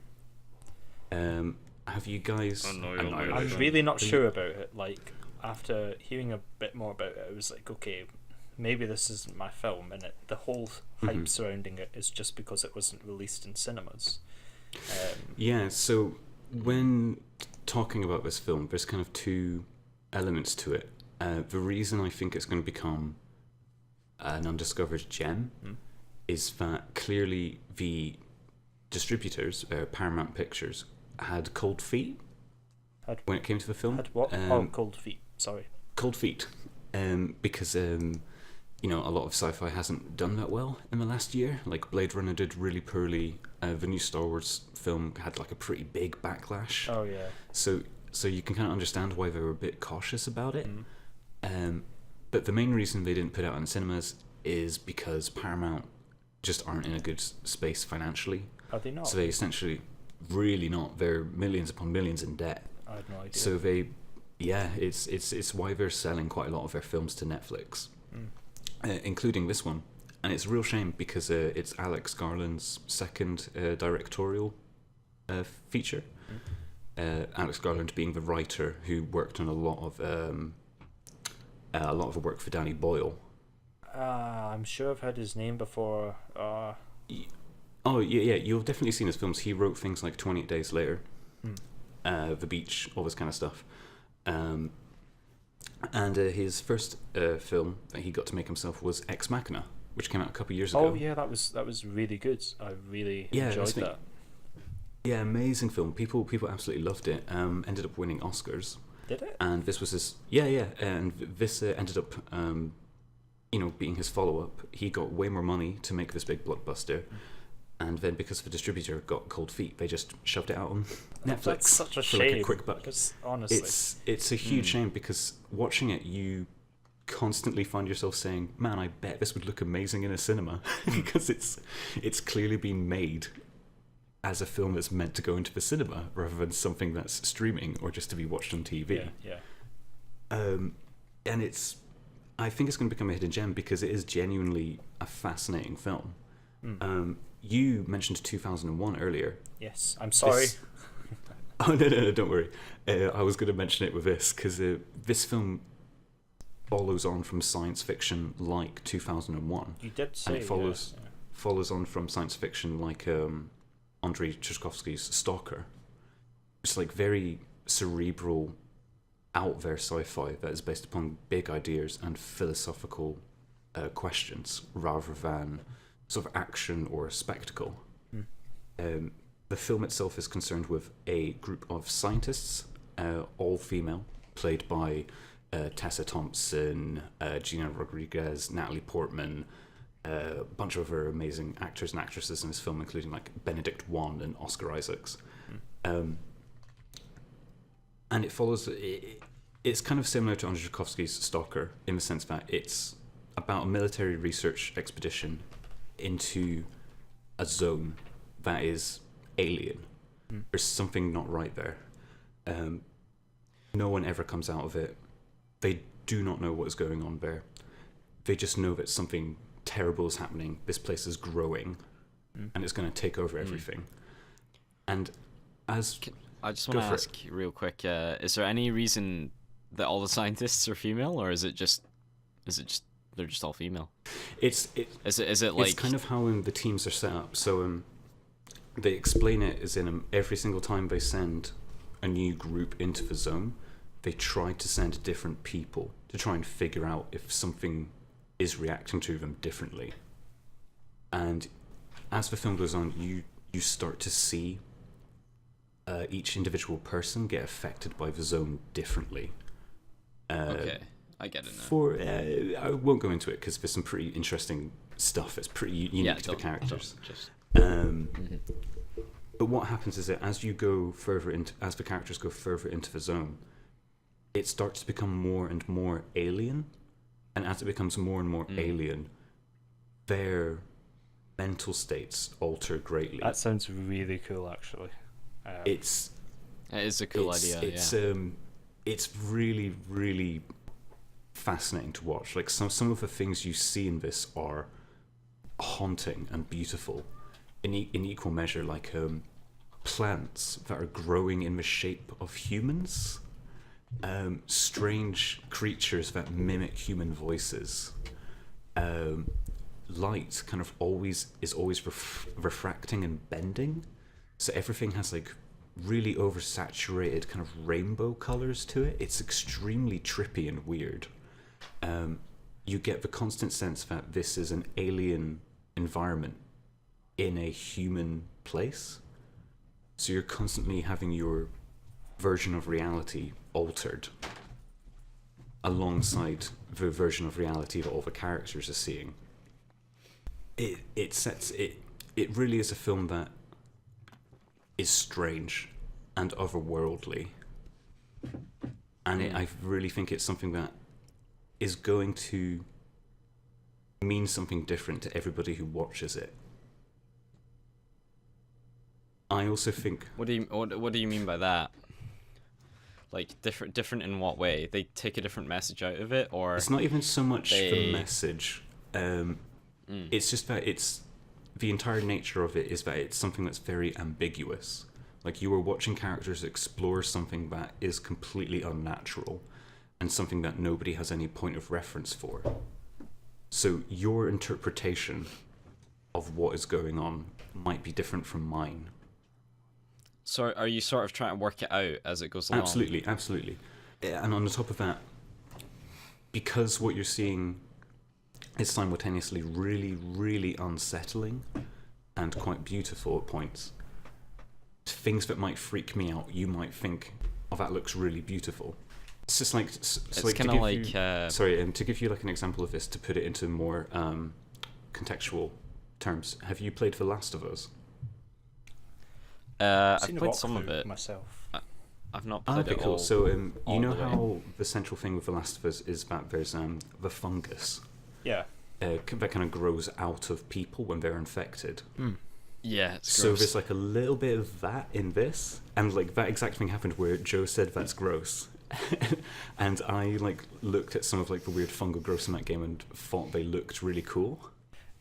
Have you guys? I'm really not sure about it. Like, after hearing a bit more about it, I was like, okay, maybe this isn't my film, and the whole hype surrounding it is just because it wasn't released in cinemas. Yeah, so when talking about this film, there's kind of two elements to it. The reason I think it's going to become an undiscovered gem is that clearly the distributors, Paramount Pictures, had cold feet when it came to the film. Had what? Cold feet. Sorry. Cold feet, because a lot of sci-fi hasn't done that well in the last year. Like Blade Runner did really poorly. The new Star Wars film had like a pretty big backlash. Oh yeah. So you can kind of understand why they were a bit cautious about it. But the main reason they didn't put it out in cinemas is because Paramount just aren't in a good space financially. Are they not? So they essentially really not. They're millions upon millions in debt. I had no idea. So it's why they're selling quite a lot of their films to Netflix, including this one. And it's a real shame because it's Alex Garland's second directorial feature. Alex Garland being the writer who worked on a lot of the work for Danny Boyle. I'm sure I've heard his name before. Oh yeah, you've definitely seen his films. He wrote things like 28 Days Later, The Beach, all this kind of stuff. And his first film that he got to make himself was Ex Machina, which came out a couple of years ago. Oh yeah, that was really good. I really enjoyed that. Yeah, amazing film. People absolutely loved it. Ended up winning Oscars. Did it? And this was his and this ended up being his follow-up. He got way more money to make this big blockbuster. And then because the distributor got cold feet, they just shoved it out on Netflix. That's such a for shame. like a quick buck. Because honestly, it's a huge shame because watching it, you constantly find yourself saying, "Man, I bet this would look amazing in a cinema," because it's clearly been made as a film that's meant to go into the cinema rather than something that's streaming or just to be watched on TV. Yeah. And I think it's going to become a hidden gem because it is genuinely a fascinating film. You mentioned 2001 earlier. Yes, I'm sorry. Oh no, don't worry. I was going to mention it with this because this film follows on from science fiction like 2001. You did say, and it follows on from science fiction like Andrei Tarkovsky's Stalker. It's like very cerebral, out there sci-fi that is based upon big ideas and philosophical questions rather than sort of action or spectacle. The film itself is concerned with a group of scientists, all female, played by Tessa Thompson, Gina Rodriguez, Natalie Portman, a bunch of other amazing actors and actresses in this film, including like Benedict Wong and Oscar Isaacs. And it follows. It's kind of similar to Andrei Tarkovsky's Stalker in the sense that it's about a military research expedition into a zone that is alien. There's something not right there. No one ever comes out of it. They do not know what is going on there. They just know that something terrible is happening. This place is growing, and it's going to take over everything. And as I just want to ask real quick: is there any reason that all the scientists are female, or is it just they're just all female? Is it like, it's kind of how the teams are set up. So they explain it as in every single time they send a new group into the zone, they try to send different people to try and figure out if something is reacting to them differently. And as the film goes on, you start to see each individual person get affected by the zone differently. Okay, I get it now. I won't go into it because there's some pretty interesting stuff. It's pretty unique to the characters. But what happens is that as the characters go further into the zone, it starts to become more and more alien, and as it becomes more and more alien, their mental states alter greatly. That sounds really cool, actually. It is a cool idea. It's really, really fascinating to watch. Like some of the things you see in this are haunting and beautiful in equal measure. Like plants that are growing in the shape of humans, strange creatures that mimic human voices. Light kind of is always refracting and bending, so everything has like really oversaturated kind of rainbow colors to it. It's extremely trippy and weird. You get the constant sense that this is an alien environment in a human place, so you're constantly having your version of reality altered alongside the version of reality that all the characters are seeing. It really is a film that is strange and otherworldly, and I really think it's something that is going to mean something different to everybody who watches it. I also think. What do you mean by that? Like different in what way? They take a different message out of it, or it's not even so much the message. It's just that the entire nature of it is that it's something that's very ambiguous. Like you are watching characters explore something that is completely unnatural and something that nobody has any point of reference for. So your interpretation of what is going on might be different from mine. So are you sort of trying to work it out as it goes along? Absolutely. And on the top of that, because what you're seeing is simultaneously really, really unsettling and quite beautiful at points, things that might freak me out, you might think, oh, that looks really beautiful. It's just like... It's like kind of like... to give you like an example of this, to put it into more contextual terms, have you played The Last of Us? I've played some of it myself. I've not played it all. Cool. So you know how the central thing with The Last of Us is that there's the fungus. Yeah. That kind of grows out of people when they're infected. Yeah, it's so gross. there's like a little bit of that in this, and like that exact thing happened where Joe said that's gross, and I like looked at some of like the weird fungal growths in that game and thought they looked really cool.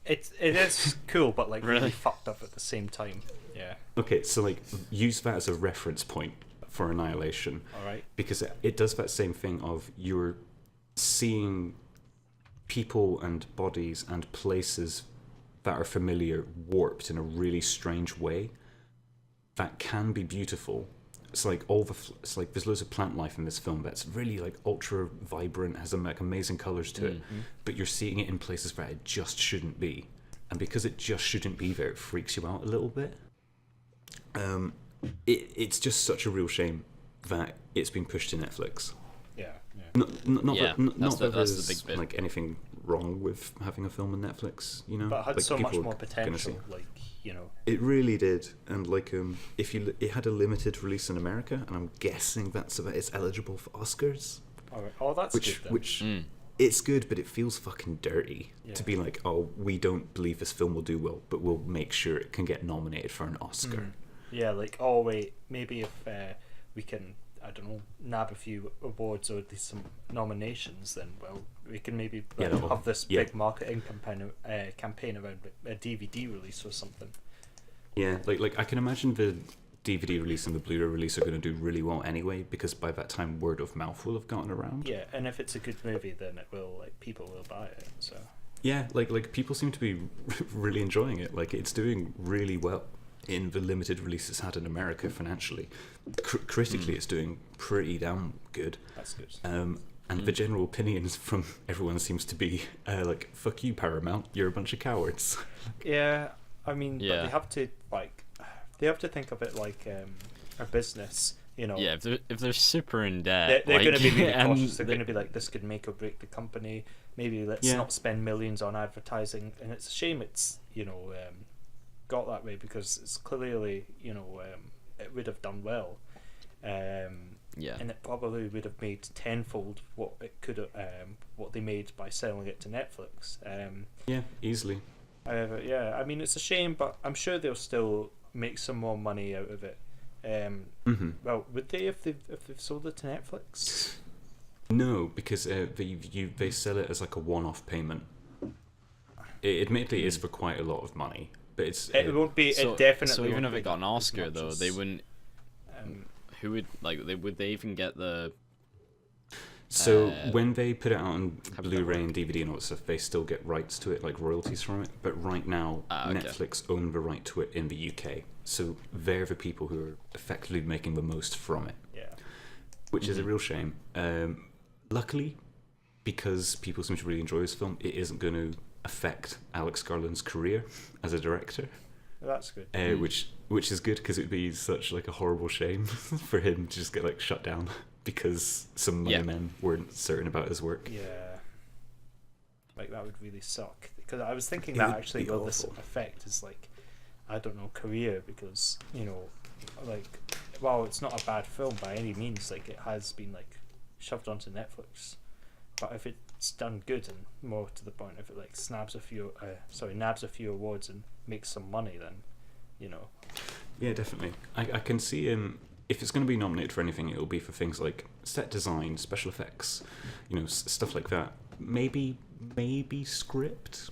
It is cool, but like really fucked up at the same time. Yeah. Okay, so like use that as a reference point for Annihilation. All right. Because it does that same thing of you're seeing people and bodies and places that are familiar warped in a really strange way that can be beautiful. It's like it's like there's loads of plant life in this film that's really like ultra vibrant, has like amazing colors to it, but you're seeing it in places where it just shouldn't be, and because it just shouldn't be there, it freaks you out a little bit. It's just such a real shame that it's been pushed to Netflix. Yeah. Not that there's the big bit. like anything wrong with having a film on Netflix, you know. But it had like, so much people more are gonna potential, see. like, you know. It really did, and like it had a limited release in America, and I'm guessing that's so that it's eligible for Oscars. All right. Oh, that's good then. Which it's good, but it feels fucking dirty to be like, oh, we don't believe this film will do well, but we'll make sure it can get nominated for an Oscar. Yeah, like, oh wait, maybe if we can I don't know, nab a few awards or at least some nominations, then well, we can maybe have this big marketing campaign around a DVD release or something. Yeah, like I can imagine the DVD release and the Blu-ray release are going to do really well anyway, because by that time word of mouth will have gotten around. Yeah, and if it's a good movie, then it will, like, people will buy it. So yeah, like people seem to be really enjoying it. Like, it's doing really well in the limited release it's had in America financially. Critically, it's doing pretty damn good. That's good. And the general opinions from everyone seems to be like, "Fuck you, Paramount! You're a bunch of cowards." Yeah, I mean, but they have to think of it like a business, you know. Yeah, if they're super in debt, they're going to be really and cautious. They're going to be like, this could make or break the company. Maybe let's not spend millions on advertising. And it's a shame it's, you know, got that way, because it's clearly, you know, it would have done well. And it probably would have made tenfold what it could have, what they made by selling it to Netflix. Yeah, easily. However, yeah, I mean, it's a shame, but I'm sure they'll still make some more money out of it. Well, would they if they've sold it to Netflix? No, because they sell it as like a one-off payment. It admittedly is for quite a lot of money, but it won't be. It definitely. So even won't if it got an Oscar, as though, as, they wouldn't. Who would would they even get the? So when they put it out on Blu-ray and DVD and all that stuff, they still get rights to it, like royalties from it. But right now, Netflix own the right to it in the UK, so they're the people who are effectively making the most from it. Yeah, which is a real shame. Luckily, because people seem to really enjoy this film, it isn't going to affect Alex Garland's career as a director. That's good. Which is good, because it would be such like a horrible shame for him to just get like shut down because some money men weren't certain about his work. Yeah, like that would really suck. Because I was thinking that actually will this affect his, like, I don't know, career, because, you know, like, well, it's not a bad film by any means. Like, it has been like shoved onto Netflix, but if it's done good, and more to the point, if it like nabs a few awards and makes some money, then, you know. Yeah, definitely. I can see him. If it's going to be nominated for anything, it'll be for things like set design, special effects, you know, stuff like that. Maybe script,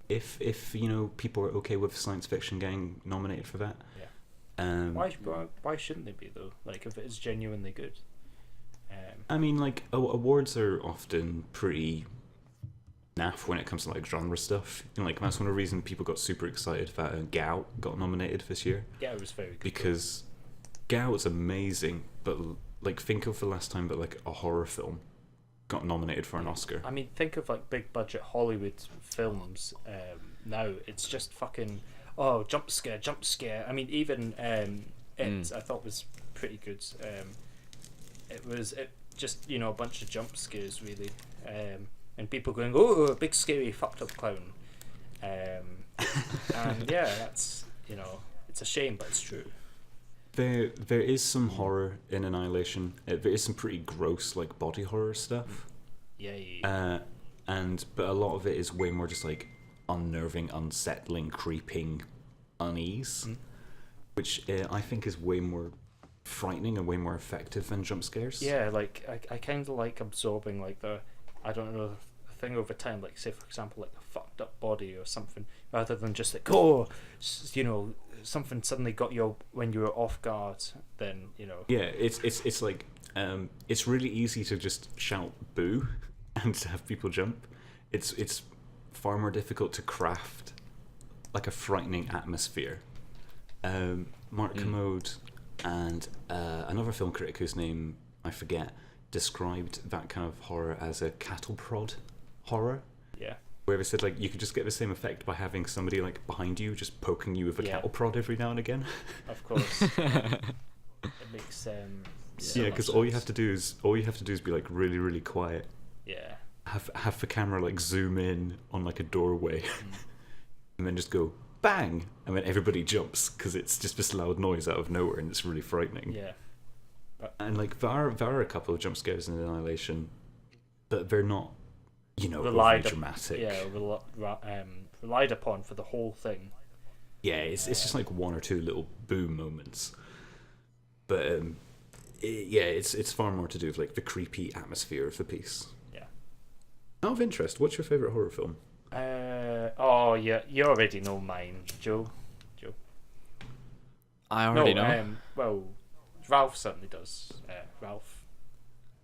if you know, people are okay with science fiction getting nominated for that. Yeah. Why shouldn't they be, though? Like, if it is genuinely good. I mean, like, awards are often pretty naff when it comes to like genre stuff. You know, like, that's one of the reasons people got super excited that Gout got nominated this year. Yeah, it was very good. Because Gout's amazing, but like, think of the last time that like a horror film got nominated for an Oscar. I mean, think of like big budget Hollywood films. Now it's just fucking jump scare. I mean, even I thought was pretty good. It just, you know, a bunch of jump scares really, and people going, oh, big scary fucked up clown, and yeah, that's, you know, it's a shame, but it's true. There is some horror in Annihilation. There is some pretty gross like body horror stuff. Yeah. But a lot of it is way more just like unnerving, unsettling, creeping unease, which I think is way more frightening and way more effective than jump scares. Yeah, like I kind of like absorbing like the thing over time, like, say for example, like a fucked up body or something, rather than just like, oh, you know, something suddenly got you when you were off guard. Then, you know. Yeah, it's like it's really easy to just shout boo and to have people jump. It's far more difficult to craft like a frightening atmosphere. Mark Kermode and another film critic whose name I forget described that kind of horror as a cattle prod horror. Yeah. Where they said like you could just get the same effect by having somebody like behind you just poking you with a cattle prod every now and again. Of course. It makes sense. Yeah, because all you have to do is be like really, really quiet. Yeah. Have the camera like zoom in on like a doorway, and then just go bang, and then everybody jumps because it's just this loud noise out of nowhere, and it's really frightening. Yeah. And like there are a couple of jump scares in Annihilation, but they're not, you know, dramatic. Relied upon for the whole thing. Yeah, it's just like one or two little boom moments. But it's far more to do with like the creepy atmosphere of the piece. Yeah. Out of interest, what's your favourite horror film? Oh yeah, you already know mine, Joe. I already know. Well, Ralph certainly does. Ralph.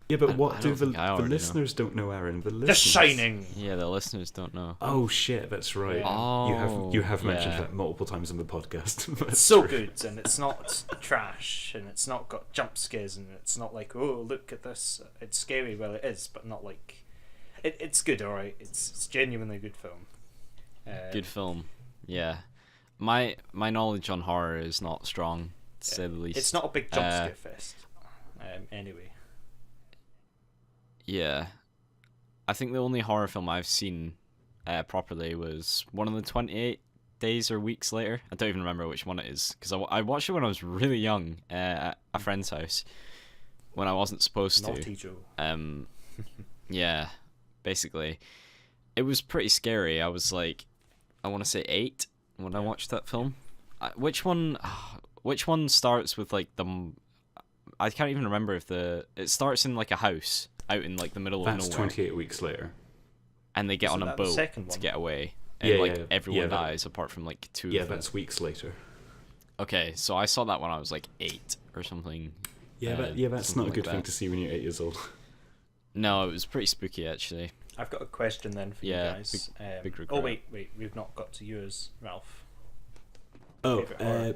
Yeah, but I what do don't think I the already listeners don't know, Aaron? The The listeners... Shining. Yeah, the listeners don't know. Oh shit, that's right. Yeah. Oh, you have mentioned yeah. that multiple times on the podcast. It's so good, and it's not trash, and it's not got jump scares, and it's not like, oh, look at this. It's scary. Well, it is, but not like. It's good, alright. It's genuinely a good film. Good film. Yeah. My knowledge on horror is not strong, to say the least. It's not a big jump scare fest. Anyway. Yeah. I think the only horror film I've seen properly was one of the 28 Days or Weeks Later. I don't even remember which one it is, because I watched it when I was really young at a friend's house when I wasn't supposed Naughty to. Joe. Yeah, basically. It was pretty scary. I was like, I want to say 8 when I watched that film. Which one starts with like I can't even remember if it starts in like a house out in like the middle of That's nowhere. 28 weeks later. And they get Isn't on a that the boat second to one? get away. And everyone that- dies apart from like 2 Yeah, of them. that's weeks later. Okay, so I saw that when I was like 8 or something. Yeah, that's something not a good like thing that. to see when you're 8 years old. No, it was pretty spooky actually. I've got a question then for Yeah, you guys. big Oh regret. wait, we've not got to yours, Ralph. Oh, Favourite horror?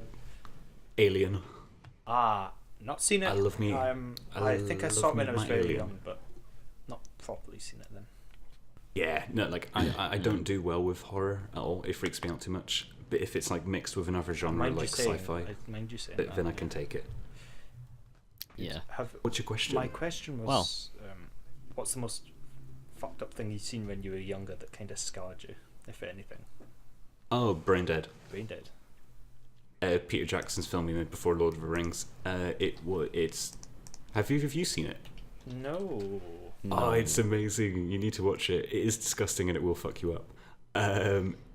Alien. Not seen it. I love me- I think I saw it when I was my very Alien. young, but not properly seen it then. Yeah, no, like I don't do well with horror at all. It freaks me out too much. But if it's like mixed with another genre Mind you like saying- sci-fi, mind you saying then that, I can take it. Yeah. What's your question? My question was, what's the most fucked up thing you've seen when you were younger that kind of scarred you, if anything? Oh, Brain Dead. Brain Dead. Peter Jackson's film he made before Lord of the Rings. It's. Have either of you seen it? No. Oh, it's amazing. You need to watch it. It is disgusting and it will fuck you up.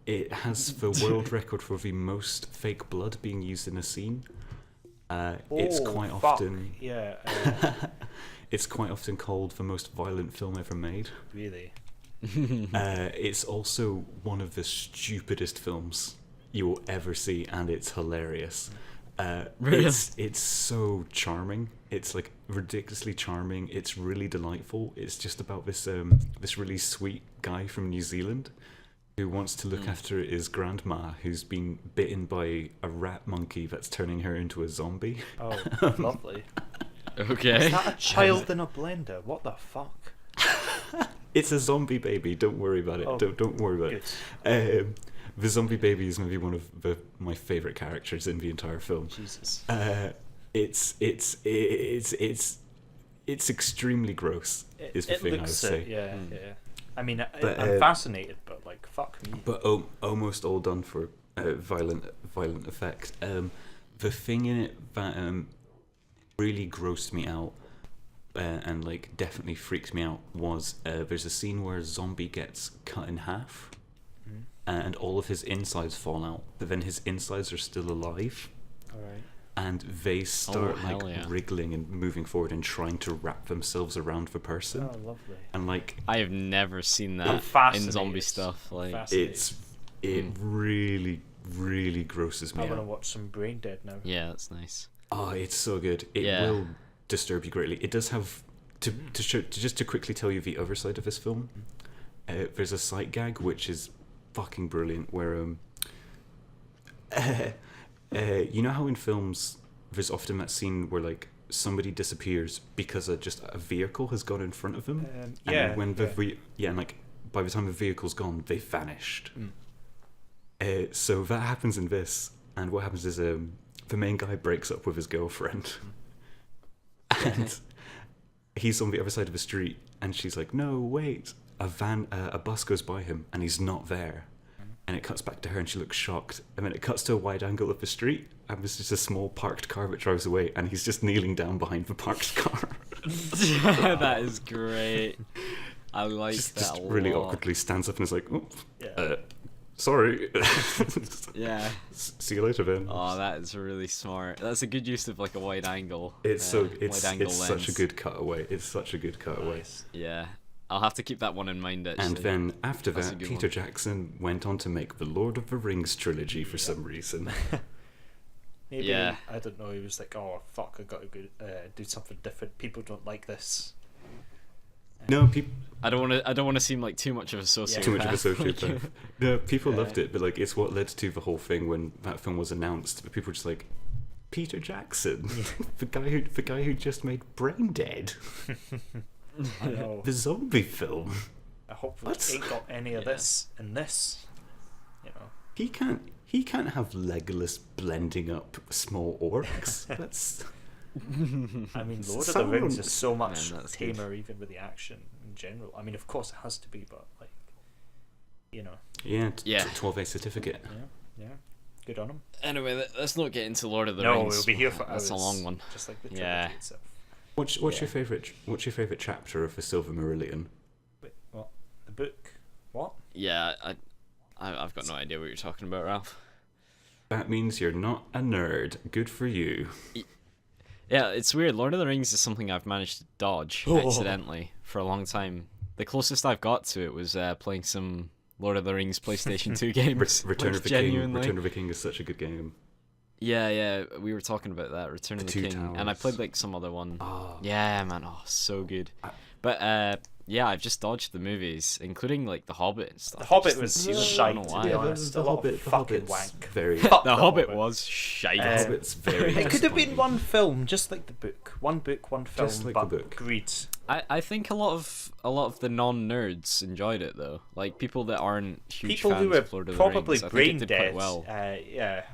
It has the world record for the most fake blood being used in a scene. It's quite fuck. often. Yeah. It's quite often called the most violent film ever made. Really. It's also one of the stupidest films you will ever see, and it's hilarious. Really? It's so charming. It's like ridiculously charming. It's really delightful. It's just about this really sweet guy from New Zealand who wants to look after his grandma who's been bitten by a rat monkey that's turning her into a zombie. Oh, lovely. Okay. Is that a child in a blender? What the fuck? It's a zombie baby. Don't worry about it. Oh, don't worry about it. The zombie baby is maybe one of my favorite characters in the entire film. Jesus. It's extremely gross. Is the thing I would say. Yeah, yeah. I mean, But, I'm fascinated, but like, fuck me. But almost all done for violent effect. The thing in it that really grossed me out and like definitely freaks me out was there's a scene where a zombie gets cut in half and all of his insides fall out, but then his insides are still alive. All right. And they start hell like yeah. wriggling and moving forward and trying to wrap themselves around the person. Oh, lovely. And like I have never seen I'm that in fascinated. zombie stuff. Like, Fascinated. it really, really grosses me I want to out. watch some Brain Dead now. yeah, that's nice. Oh, it's so good. It Yeah. will disturb you greatly. It does have just to quickly tell you the other side of this film. There's a sight gag which is fucking brilliant. Where you know how in films there's often that scene where like somebody disappears because just a vehicle has gone in front of them. Yeah. And when and like by the time the vehicle's gone, they vanished. So that happens in this, and what happens is the main guy breaks up with his girlfriend, and he's on the other side of the street, and she's like, "No, wait!" A bus goes by him, and he's not there. And it cuts back to her, and she looks shocked. And then it cuts to a wide angle of the street, and there's just a small parked car that drives away, and he's just kneeling down behind the parked car. That is great. I like just that a really lot. awkwardly stands up and is like, "Oh, Yeah. Sorry. Yeah. See you later, Ben. Oh, that is really smart. That's a good use of like a wide angle. It's wide angle it's lens. such a good cutaway. It's such a good cutaway. Nice. Yeah, I'll have to keep that one in mind. Actually. And then after That's a that, good Peter one. Jackson went on to make the Lord of the Rings trilogy for some reason. Maybe, Yeah. I don't know, he was like, oh fuck, I gotta go do something different. People don't like this. No, people. I don't want to seem like too much of a sociopath. Too much of a Like, sociopath. No, people loved it, but like it's what led to the whole thing when that film was announced. But people were just like, Peter Jackson, the guy who just made Brain Dead, I know. the zombie film. I hope we What? ain't got any of this in this. You know. He can't have Legolas blending up small orcs. That's I mean, Lord of the Someone- Rings is so much Man, that's good. tamer, even with the action in general. I mean, of course it has to be, but like, you know, yeah, Yeah. 12A certificate. yeah, good on him. Anyway, let's not get into Lord of the No, Rings. we'll be here for hours. That's a long one. Just like the trilogy Yeah. itself. What's Yeah. your favorite chapter of the Silver Marillion? Wait, what? The book? What? Yeah, I've got no idea what you're talking about, Ralph. That means you're not a nerd. Good for you. Yeah, it's weird. Lord of the Rings is something I've managed to dodge Oh. accidentally for a long time. The closest I've got to it was playing some Lord of the Rings PlayStation 2 games. Return which of the King. genuinely- Return of the King is such a good game. Yeah, we were talking about that, Return of the Two King, and I Towers. played like some other one. Ah. Yeah, man, so good. But yeah, I've just dodged the movies, including like The Hobbit and stuff. The Hobbit I was don't know shite, why. to be Yeah, honest. the A lot of Hobbit. The fucking Hobbit's wank. very. Fuck The Hobbit was shite. Um, The Hobbit's very. It could have been disappointing. one film, just like the book. One book, one film, Just like but the book. agreed. I think a lot of the non-nerds enjoyed it though. Like people that aren't huge People fans who were of Lord of the probably Rings. I think brain it did dead. quite well. Yeah.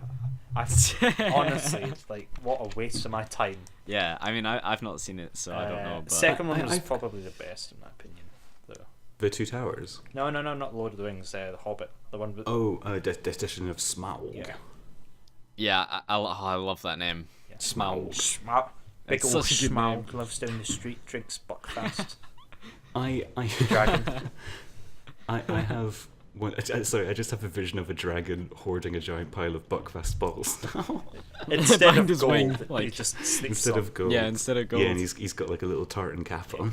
Honestly, like, what a waste of my time. Yeah, I mean I've not seen it, so I don't know. But Second one was I've- probably the best, in my opinion. Though. The Two Towers. No, not Lord of the Rings. The Hobbit, the one with. Oh, Decision of Smaug. Yeah. yeah, I love that name. Smaug. Schmaug. Big It's old such a good name. Schmaug lives down the street, drinks Buckfast. I Dragon. I have. Sorry, I just have a vision of a dragon hoarding a giant pile of Buckfast balls. Instead Behind of his gold, wing, he like- just sneaks Instead on. of gold. Yeah, instead of gold. Yeah, and he's got like a little tartan cap on.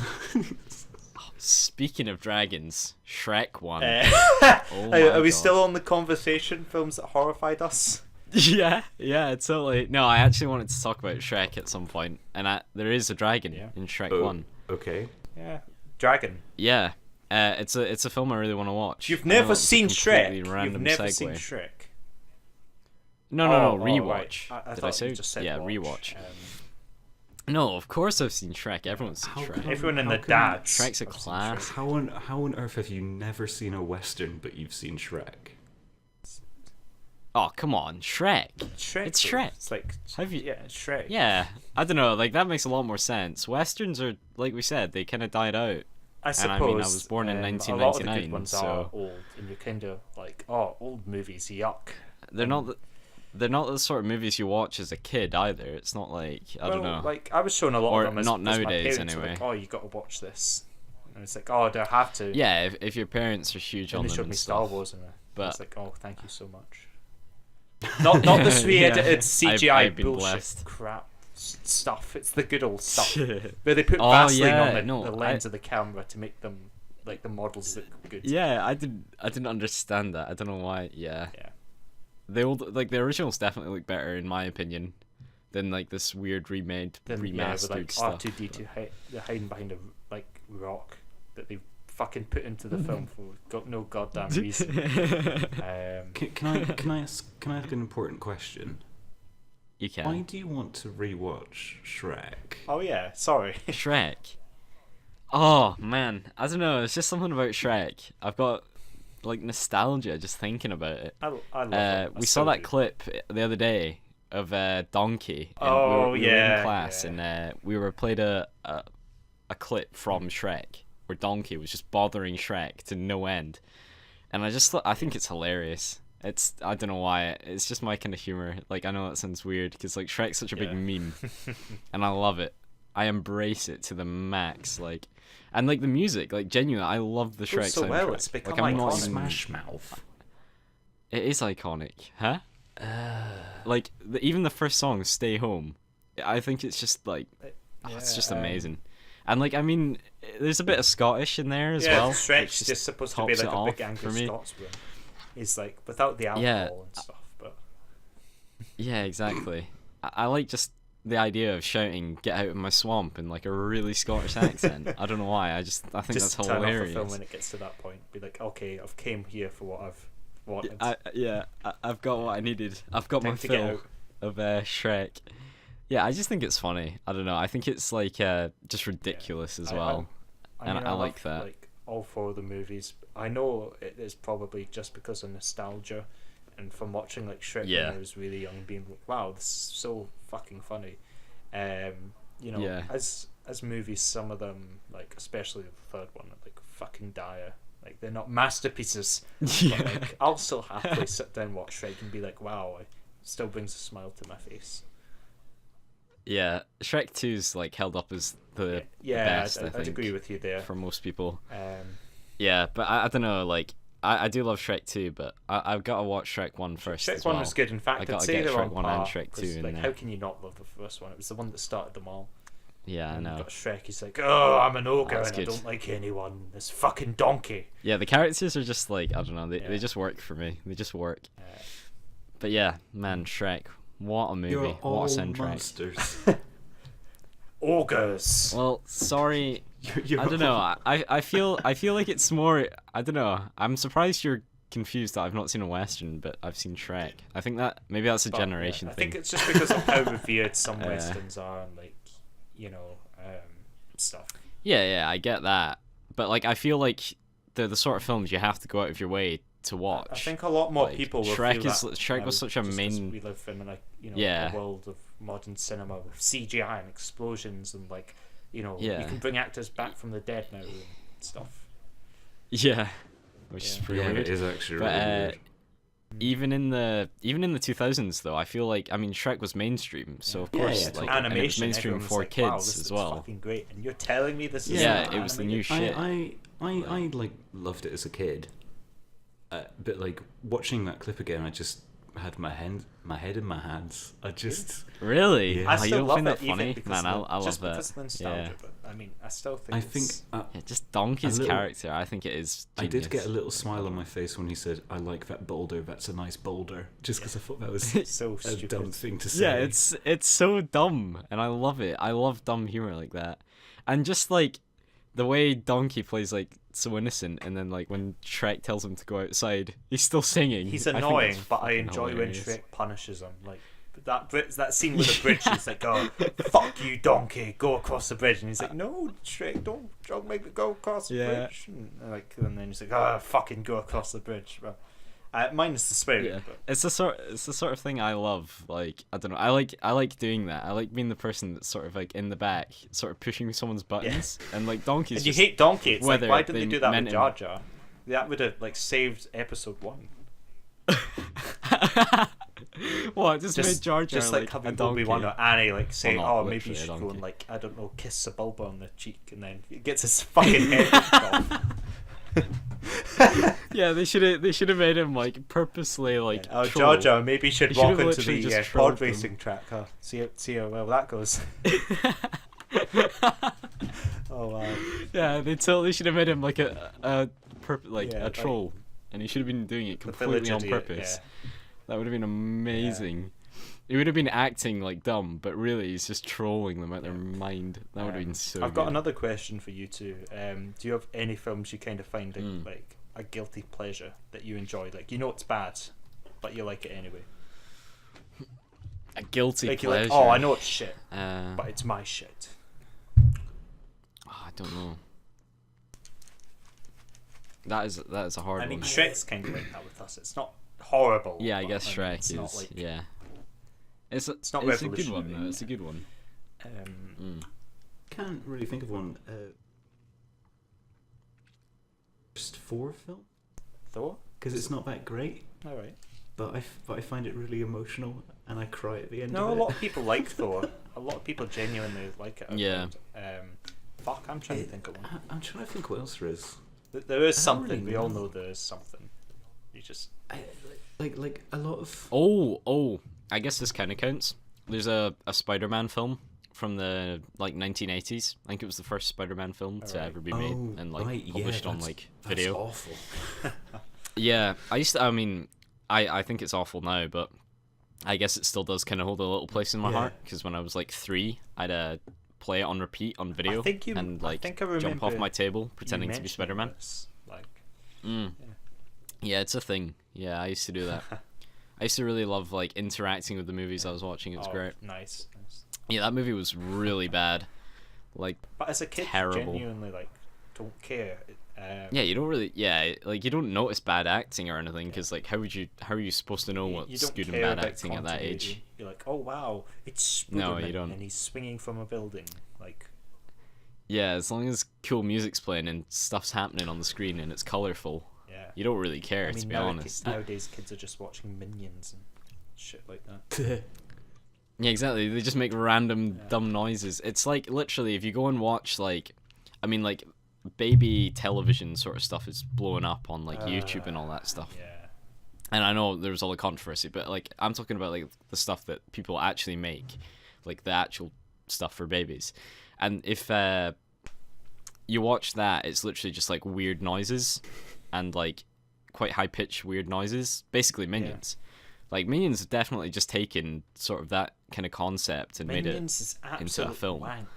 Speaking of dragons, Shrek one. Oh Are my we God. still on the conversation? Films that horrified us. Yeah, totally. No, I actually wanted to talk about Shrek at some point, and there is a dragon Yeah. in Shrek Oh, 1. okay. Yeah. Dragon. Yeah, it's a film I really want to watch. You've I know never it's a seen completely Shrek. You've random never segue. seen Shrek. No, Oh, rewatch. right. Did thought I say? you just said Yeah, watch. rewatch. No, of course I've seen Shrek. Everyone's seen How Shrek. come- Everyone in How the come dads. Shrek's a have seen class. Shrek. How on earth have you never seen a western but you've seen Shrek? Oh, come on, Shrek. Shrek. It's though. Shrek. It's like Have you- Yeah, it's Shrek. Yeah, I don't know. Like that makes a lot more sense. Westerns are, like we said, they kind of died out. I And suppose. I mean, I was born in a lot of the 1999, good ones so- are old, and you're kind of like, oh, old movies, yuck. They're not. They're not the sort of movies you watch as a kid either. It's not like I don't know. Like I was shown a lot Or of them as, not as my nowadays, parents were anyway. Like, oh, you got to watch this. And it's like, oh, do I have to? Yeah, if your parents are huge And on they them showed and me Star stuff. Wars, and But- it's like, oh, thank you so much. Not the sweet Yeah. edited CGI I've been bullshit blessed. crap stuff. It's the good old stuff where they put Oh, Vaseline yeah, on no, the lens of the camera to make them like the models look good. Yeah, I didn't understand that. I don't know why. Yeah. Yeah. The originals definitely look better in my opinion than like this weird remade Then remastered with like stuff. R2D2 they're hiding behind a like rock that they fucking put into the film for no goddamn reason. Can I ask an important question? You can. Why do you want to rewatch Shrek? Oh yeah, sorry. Shrek. Oh man, I don't know. It's just something about Shrek. I've got like nostalgia just thinking about it. I love it. I We saw still that do. clip the other day of Donkey. And Oh, we were yeah, in class, yeah. and we were played a clip from Shrek where Donkey was just bothering Shrek to no end, and I think it's hilarious. I don't know why. It's just my kind of humor. Like I know that sounds weird because like Shrek's such a big Yeah. meme, and I love it. I embrace it to the max. Like, and like the music, like genuinely, I love the Shrek so soundtrack. well, it's become like, I'm not iconic. even- Smash Mouth. It is iconic, huh? Like even the first song, "Stay Home," I think it's just like it's just amazing. And like I mean, there's a bit of Scottish in there as well. Shrek's just supposed to be like a big for angry me. Scotsman. He's like without the alcohol and stuff, but Yeah, exactly. I like just the idea of shouting "Get out of my swamp" in like a really Scottish accent. I don't know why. I think just that's turn off hilarious. the film when it gets to that point. Be like, okay, I've came here for what I've wanted. I've got what I needed. I've got Time my to get fill out. of Shrek. Yeah, I just think it's funny. I don't know. I think it's like just ridiculous as well, and I like that. Like all four of the movies. I know it is probably just because of nostalgia, and from watching like Shrek when I was really young, being like, wow, this is so fucking funny. You know, as movies, some of them, like especially the third one, are like fucking dire. Like they're not masterpieces. Yeah. But like I'll still happily sit down and watch Shrek and be like, wow, it still brings a smile to my face. Yeah, Shrek 2's like held up as the best. I think, I'd agree with you there. for most people. Um, Yeah, but I don't know. Like I do love Shrek 2, but I've got to watch Shrek 1 first. Shrek as 1 well. was good. In fact, I I'd gotta say get they're Shrek on 1 par, and Shrek 2 in like, there. how can you not love the first one? It was the one that started them all. Yeah, I And know. got Shrek, he's like, oh, I'm an ogre That's and good. I don't like anyone. This fucking donkey. Yeah, the characters are just like I don't know. They just work for me. They just work. But yeah, man, Shrek. What a movie. You're What all a soundtrack. monsters. Ogres. Well, sorry. You're I don't know. I feel like it's more. I don't know. I'm surprised you're confused that I've not seen a Western, but I've seen Shrek. I think that maybe that's a But, generation I thing. think it's just because of how revered some westerns are and like, you know, stuff. Yeah, I get that. But like, I feel like they're the sort of films you have to go out of your way to watch. I think a lot more Like, people will Shrek feel is- that Shrek now, was such a just 'cause main- we live in like, you know, Yeah. a world of modern cinema with CGI and explosions and like, you know, Yeah. you can bring actors back from the dead now and stuff. Yeah, which is pretty Yeah, weird. it is actually But really weird. even in the 2000s though, I feel like Shrek was mainstream, so of Yeah, course yeah, like totally. and it was Animation, mainstream everyone was for like, kids wow, this as is well. fucking great, and you're telling me this is Yeah, not it was the animated? new shit. I like loved it as a kid, but like watching that clip again, I just had my head in my hands. I just Really? Yeah. I Oh, still you don't love find it that even funny? because Man, of I just love because of the that. nostalgia. Yeah. But I mean, I still think I think Yeah, just Donkey's A little- character, I think it is I did genius. get a little smile on my face when he said, "I like that boulder. That's a nice boulder." Just because I thought that was so a stupid. dumb thing to say. Yeah, it's so dumb, and I love it. I love dumb humor like that, and just like the way Donkey plays like so innocent, and then like when Shrek tells him to go outside, he's still singing. He's I think annoying, that's but I fucking enjoy hilarious. when Shrek punishes him. Like that scene with the bridge. He's like, "Oh, fuck you, donkey! Go across the bridge." And he's like, "No, Shrek, don't make me go across the Yeah. bridge." And then he's like, "Oh, fucking go across the bridge." Bro. Minus the spirit. Yeah, But it's the sort of thing I love. Like I don't know, I like doing that. I like being the person that's sort of like in the back, sort of pushing someone's buttons, and like Donkey's. and you just, hate Donkey. It's like, whether why didn't they they do that meant with him- Jar Jar? That would have like saved episode 1. What? Just made Jar Jar just like a having donkey. Obi-Wan or Annie like say, not "Oh, maybe literally you a should go donkey. and like I don't know, kiss Sebulba on the cheek," and then he gets his fucking head ripped off. Yeah, they should have made him like purposely like. Oh, troll. Jar Jar maybe should They walk should've into literally the just trolled pod them. racing track. Huh? See how well that goes. Oh wow. Yeah, they totally should have made him like Yeah, a like- troll, and he should have been doing it The completely village on idiot, purpose. yeah. That would have been amazing. He would have been acting like dumb, but really he's just trolling them out their mind. That would have been so. I've got good. another question for you two. Do you have any films you kind of find like a guilty pleasure that you enjoy? Like you know it's bad, but you like it anyway. A guilty Like you're pleasure. like, oh, I know it's shit, Uh, but it's my shit. I don't know. That is a hard I mean, one. Shrek's kind of like that with us. It's not horrible. Yeah, I but, guess mean, Shrek it's is. not like, Yeah. It's not it's a good one revolutionary. though. It's a good one. Can't really think of one. First 4 film Thor. because it's not that great, All right. but I find it really emotional and I cry at the end. No, of a it. lot of people like Thor. A lot of people genuinely like it. I've Yeah. heard. Fuck, I'm trying to think of one. I'm trying to think what else there is. There is I don't something. really We all know. know there is something. You just like a lot of. Oh, I guess this kind of counts. There's a Spider-Man film from the 1980s. I think it was the first Spider-Man film to ever be made and published on video. That's awful. Yeah, I think it's awful now, but I guess it still does kind of hold a little place in my heart, because when I was 3, I'd play it on repeat on video and I jump off my table pretending to be Spider-Man. Yeah, it's a thing. Yeah, I used to do that. I used to really love interacting with the movies I was watching. It was great. Nice. Yeah, that movie was really bad. But as a kid, terrible. you genuinely don't care. Yeah, you don't really. Yeah, you don't notice bad acting or anything, because how are you supposed to know you what's don't good and care bad about acting at that age? You're like, oh wow, it's Spider-Man, No, you don't. and he's swinging from a building. Yeah, as long as cool music's playing and stuff's happening on the screen and it's colourful, you don't really care, to be honest. Nowadays, kids are just watching Minions and shit like that. Yeah, exactly. They just make random dumb noises. It's literally, if you go and watch baby television sort of stuff is blowing up on YouTube and all that stuff. Yeah. And I know there's all the controversy, but I'm talking about the stuff that people actually make, the actual stuff for babies. And if you watch that, it's literally just weird noises and quite high pitched weird noises. Basically Minions. Minions have definitely just taken sort of that kind of concept and made it into a film. Wank.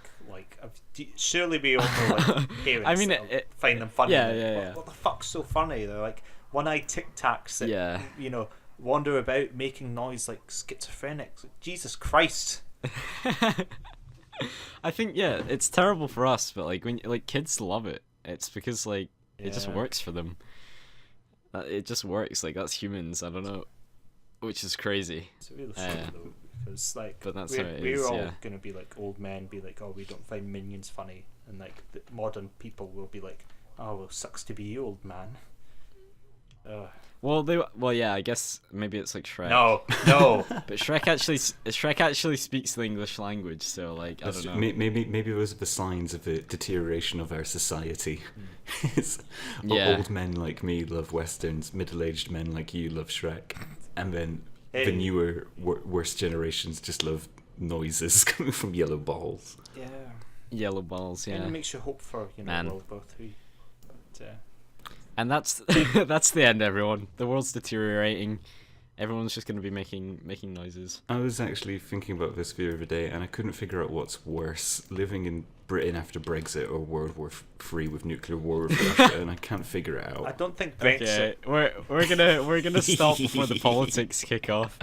Surely we all know parents find them funny. Yeah. What the fuck's so funny? They're one-eyed Tic Tacs that wander about making noise like schizophrenics. Jesus Christ. I think it's terrible for us, but when kids love it. It's because it just works for them. It just works. That's humans. I don't know, which is crazy. It's really funny though, because but that's we're all gonna be old men, be oh, we don't find Minions funny, and the modern people will be oh, well, sucks to be you, old man. Well, yeah, I guess maybe it's Shrek. No. But Shrek actually speaks the English language, so I don't know. Maybe those are the signs of the deterioration of our society. Old men like me love westerns, middle-aged men like you love Shrek, and then the newer, worse generations just love noises coming from yellow balls. Yeah. Yellow balls, yeah. And it makes you hope for World War III. But, and that's the end, everyone. The world's deteriorating. Everyone's just going to be making noises. I was actually thinking about this the other day, and I couldn't figure out what's worse: living in Britain after Brexit or World War III with nuclear war with Russia, and I can't figure it out. I don't think Brexit. Okay, we're gonna stop before the politics kick off.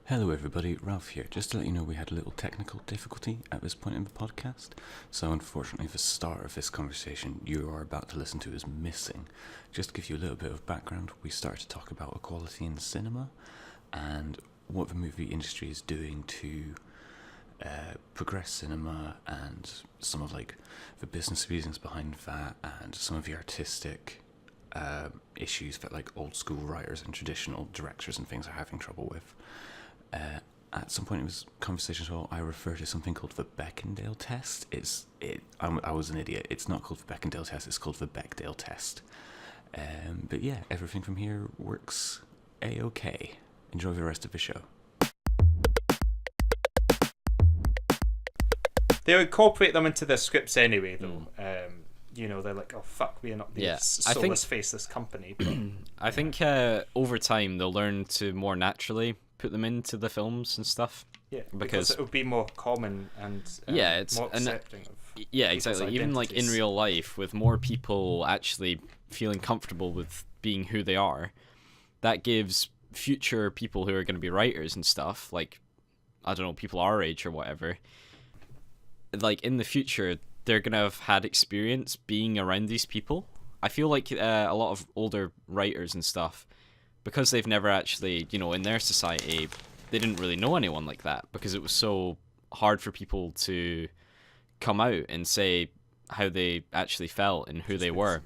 Hello everybody, Ralph here. Just to let you know, we had a little technical difficulty at this point in the podcast, so unfortunately the start of this conversation you are about to listen to is missing. Just to give you a little bit of background, we started to talk about equality in cinema and what the movie industry is doing to progress cinema, and some of the business reasons behind that, and some of the artistic issues that old school writers and traditional directors and things are having trouble with. At some point in this conversation as well, I refer to something called the Bechdel test. I was an idiot. It's not called the Bechdel test, it's called the Bechdel test. But yeah, everything from here works A-okay. Enjoy the rest of the show. They incorporate them into their scripts anyway, though. They're oh fuck, we're not the soulless faceless company. But, I think over time they'll learn to more naturally put them into the films and stuff. Yeah, because it would be more common and it's more accepting of exactly. Even in real life, with more people actually feeling comfortable with being who they are, that gives future people who are going to be writers and stuff, I don't know, people our age or whatever, in the future they're going to have had experience being around these people. I feel a lot of older writers and stuff, because they've never actually, in their society, they didn't really know anyone like that, because it was so hard for people to come out and say how they actually felt and who they were.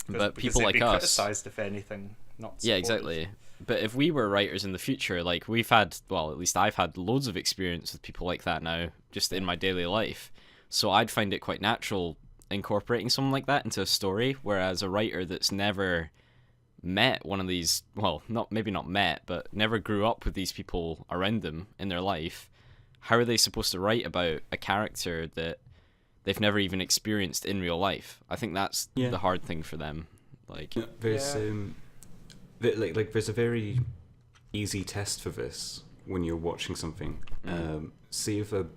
But people like us, criticized, if anything, not supported. Yeah, exactly. But if we were writers in the future, we've had, well, at least I've had loads of experience with people like that now, just in my daily life. So I'd find it quite natural incorporating something like that into a story, whereas a writer that's never met one of these, well, not met, but never grew up with these people around them in their life, how are they supposed to write about a character that they've never even experienced in real life? I think that's the hard thing for them. Like, there's there's a very easy test for this when you're watching something. See if a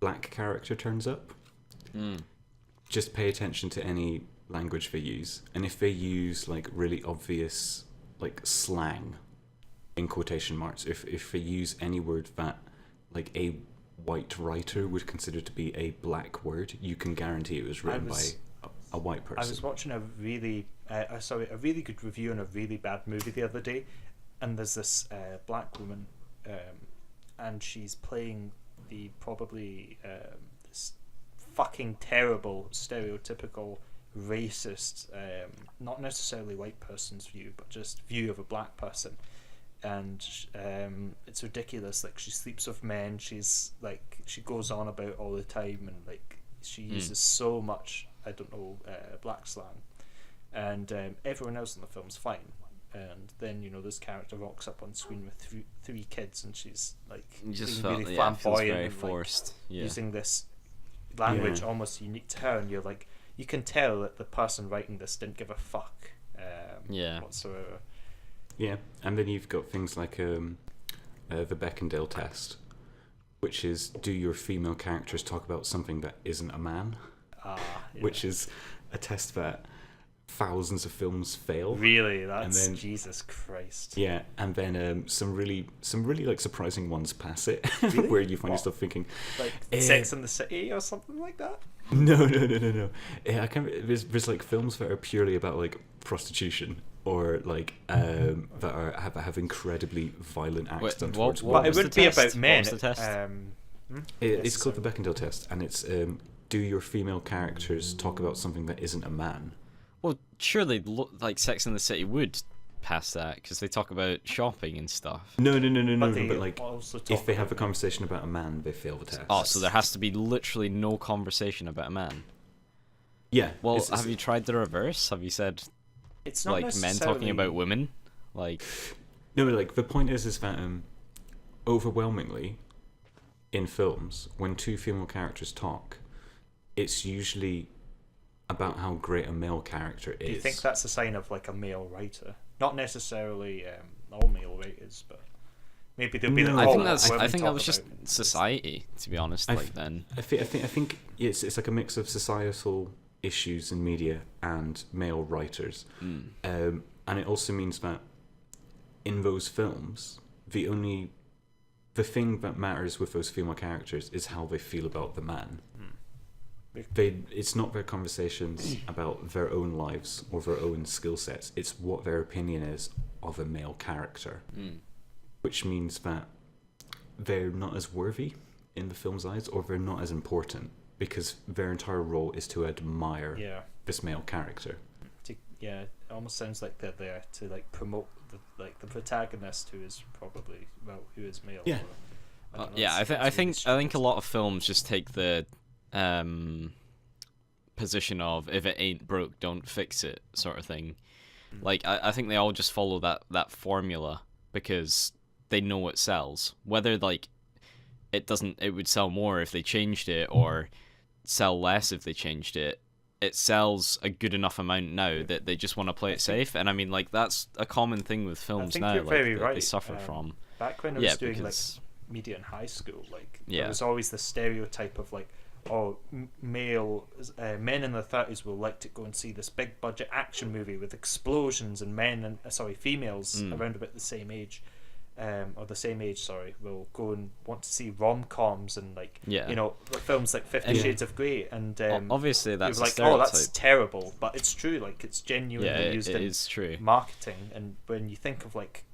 black character turns up. Just pay attention to any language they use, and if they use like really obvious like slang in quotation marks, if they use any word that like a white writer would consider to be a black word, you can guarantee it was written by a white person. I was watching a really good review on a really bad movie the other day, and there's this black woman, and she's playing the probably this fucking terrible stereotypical racist, not necessarily white person's view, but just view of a black person. And it's ridiculous. Like, she sleeps with men, she's like, she goes on about all the time, and like she uses so much, I don't know, black slang, and everyone else in the film's fine. And then, you know, this character rocks up on screen with three kids, and she's like just being felt, really it feels flamboyant very and forced. like, using this language almost unique to her, and you're like, you can tell that the person writing this didn't give a fuck whatsoever. Yeah, and then you've got things like the Bechdel test, which is, do your female characters talk about something that isn't a man? Which is a test that thousands of films fail. Really? That's, and then, Jesus Christ. Yeah, and then some really like surprising ones pass it. Really? Where you find yourself thinking, like Sex and the City or something like that. No. I can't. There's like films that are purely about like prostitution, or like that have incredibly violent acts done towards women. But it wouldn't be about men. What was the test? It's called the Bechdel test, and it's do your female characters talk about something that isn't a man? Well, surely like Sex and the City would pass that, because they talk about shopping and stuff. No. But like, if they have a conversation about a man, they fail the test. Oh, so there has to be literally no conversation about a man. Yeah. Well, have you tried the reverse? Have you said it's not like men talking about women? Like, no, but like the point is that overwhelmingly in films, when two female characters talk, it's usually about how great a male character is. Do you think that's a sign of like a male writer? Not necessarily all male writers, but maybe there'll be. I think that was just society, to be honest. I think it's like a mix of societal issues in media and male writers, and it also means that in those films, the thing that matters with those female characters is how they feel about the man. It's not their conversations about their own lives or their own skill sets. It's what their opinion is of a male character, which means that they're not as worthy in the film's eyes, or they're not as important, because their entire role is to admire this male character. It almost sounds like they're there to like promote the protagonist, who is probably who is male. Yeah, I think a lot of films just take the position of, if it ain't broke, don't fix it, sort of thing. Like, I think they all just follow that formula because they know it sells. Whether like it would sell more if they changed it, or sell less if they changed it. It sells a good enough amount now that they just want to play it safe. And I mean, like, that's a common thing with films now. You're very that right. They suffer from. Back when I was doing like media in high school, like there was always the stereotype of like, male men in their 30s will like to go and see this big budget action movie with explosions, and females around about the same age, will go and want to see rom-coms and like films like 50 Shades of Grey, and obviously that's like, that's terrible, but it's true. Like, it's genuinely used in marketing, and when you think of like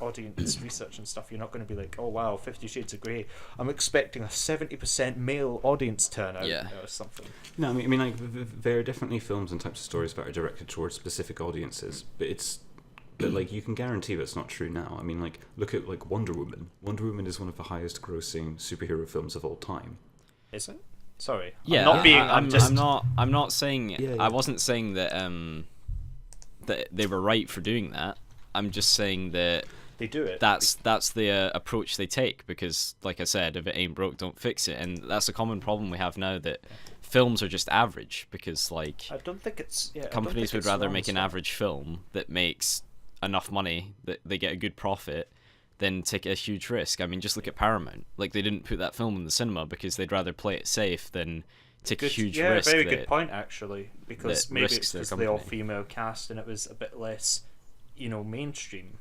audience research and stuff, you're not going to be like, oh wow, 50 Shades of Grey, I'm expecting a 70% male audience turnout or something. No, I mean like there are definitely films and types of stories that are directed towards specific audiences, but like, you can guarantee that's not true now. I mean, like, look at like Wonder Woman. Wonder Woman is one of the highest grossing superhero films of all time. Is it? Sorry. Yeah, I'm not saying. Yeah. I wasn't saying that that they were right for doing that. I'm just saying that They do it. that's the approach they take, because, like I said, if it ain't broke, don't fix it, and that's a common problem we have now, that films are just average because, like, I don't think it's. Yeah, companies would rather make an average film that makes enough money that they get a good profit than take a huge risk. I mean, just look at Paramount. Like, they didn't put that film in the cinema because they'd rather play it safe than take a huge risk. Yeah, very good point, actually. Because maybe it's their because the all-female cast and it was a bit less, mainstream.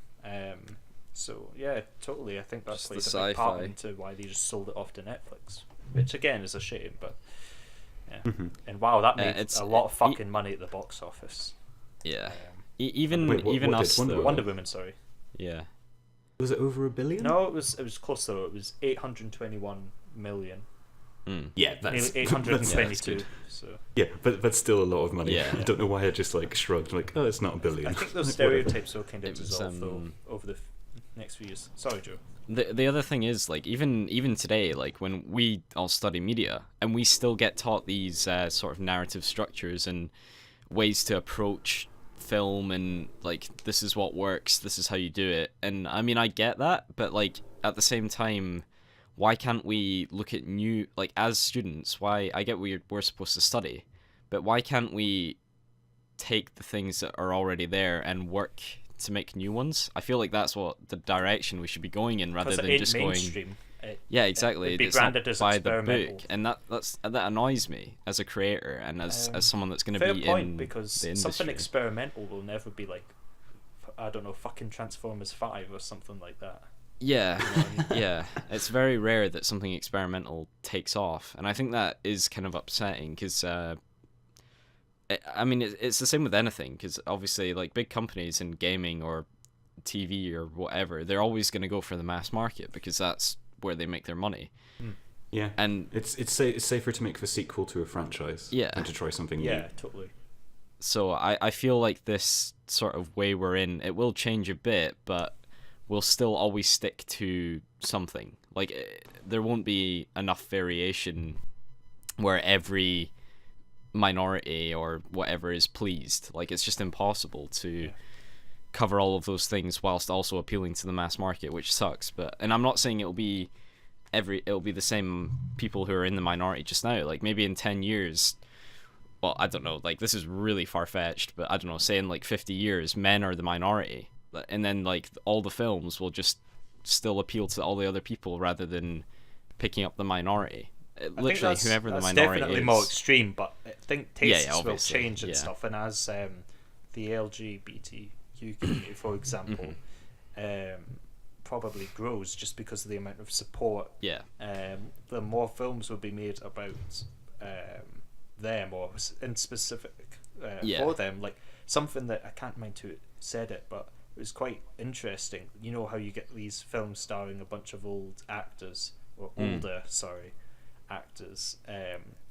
So, yeah, totally. I think that Just plays the a big part sci-fi. into why they just sold it off to Netflix. Which, again, is a shame, but... Yeah. Mhm. And wow, that made it's- a lot of fucking money at the box office. Yeah. Um, Even Wait, what did us, Wonder though. Wonder Woman, sorry. Yeah. Was it over $1 billion? No, it was close though. It was 821 million. Mm. Yeah, that's Nearly that's 822. good. So Yeah, but still a lot of money. Yeah. I don't know why I just shrugged oh, it's not $1 billion. I think those Like, whatever. stereotypes will kind of It was, dissolve though over the next few years. Sorry, Joe. The other thing is, like, even today, like, when we all study media and we still get taught these sort of narrative structures and ways to approach film, and, like, this is what works, this is how you do it. And I mean, I get that, but, like, at the same time, why can't we look at new, like, as students, why, I get we're supposed to study, but why can't we take the things that are already there and work to make new ones? I feel like that's what the direction we should be going in, rather than just going. Yeah, exactly. It'd be It's not branded as by the experimental. book, and that annoys me as a creator and as someone that's going to Fair be point, in because the industry. something experimental will never be like, I don't know, fucking Transformers 5 or something like that. Yeah, yeah. It's very rare that something experimental takes off, and I think that is kind of upsetting because. I mean, it's the same with anything, because obviously, like, big companies in gaming or TV or whatever, they're always going to go for the mass market because that's where they make their money. Yeah, And it's safer to make the sequel to a franchise than to try something new. Yeah, totally. so I feel like this sort of way we're in, it will change a bit, but we'll still always stick to something. Like, there won't be enough variation where every minority or whatever is pleased. Like, it's just impossible to cover all of those things whilst also appealing to the mass market, which sucks. And I'm not saying it'll be the same people who are in the minority just now. Like, maybe in 10 years, well, I don't know, like, this is really far-fetched, but I don't know, say in like 50 years men are the minority, and then, like, all the films will just still appeal to all the other people rather than picking up the minority. Literally, whoever the minority definitely is. more extreme, but I think tastes will obviously, change and stuff. And as the LGBTQ community, for example, probably grows just because of the amount of support, the more films will be made about them or in specific for them. Like, something that I can't mind who said it, but it was quite interesting. You know how you get these films starring a bunch of old actors, or older, actors.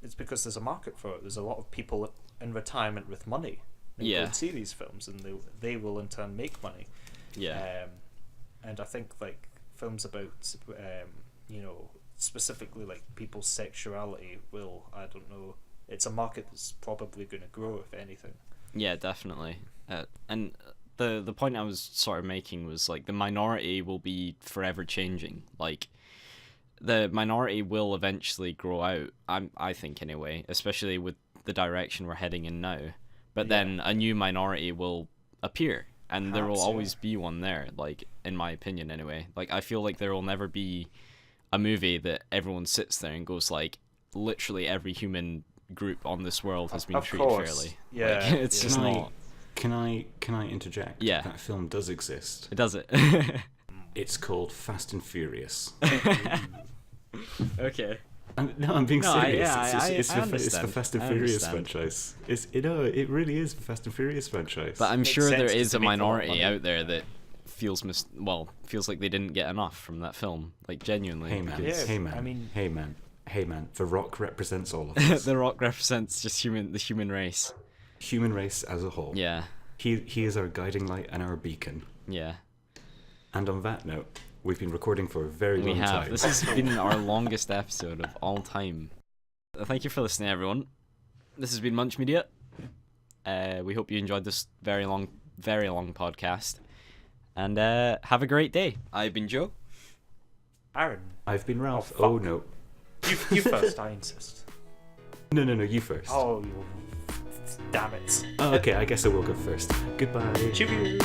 It's because there's a market for it. There's a lot of people in retirement with money who go and see these films, and they will in turn make money. And I think, like, films about specifically, like, people's sexuality will, I don't know, it's a market that's probably going to grow, if anything. Yeah, definitely. And the point I was sort of making was, like, the minority will be forever changing. Like, the minority will eventually grow out, I think anyway, especially with the direction we're heading in now. But then a new minority will appear, and there will always be one there, like, in my opinion anyway. Like, I feel like there will never be a movie that everyone sits there and goes, like, literally every human group on this world has been treated fairly. Yeah, like, it's just not. Can I interject? Yeah. That film does exist. It does it. It's called Fast and Furious. Okay. I'm being No, serious. I It's the understand. Fast and I Furious understand. franchise. It really is the Fast and Furious franchise. But I'm Makes sure there sense 'cause is they a make a lot of minority money. out there that feels like they didn't get enough from that film. Like, genuinely. Hey man, because hey man, I mean- hey man. The Rock represents all of us. The Rock represents just the human race. Human race as a whole. Yeah. He is our guiding light and our beacon. Yeah. And on that note, we've been recording for a very We long have. time. This has been our longest episode of all time. Thank you for listening, everyone. This has been Munch Media. We hope you enjoyed this very long podcast. And have a great day. I've been Joe. Aaron. I've been Ralph. Oh, Oh no. You first, I insist. No, you first. Oh, you... Damn it. Oh, okay, I guess I will go first. Goodbye. Cheerio.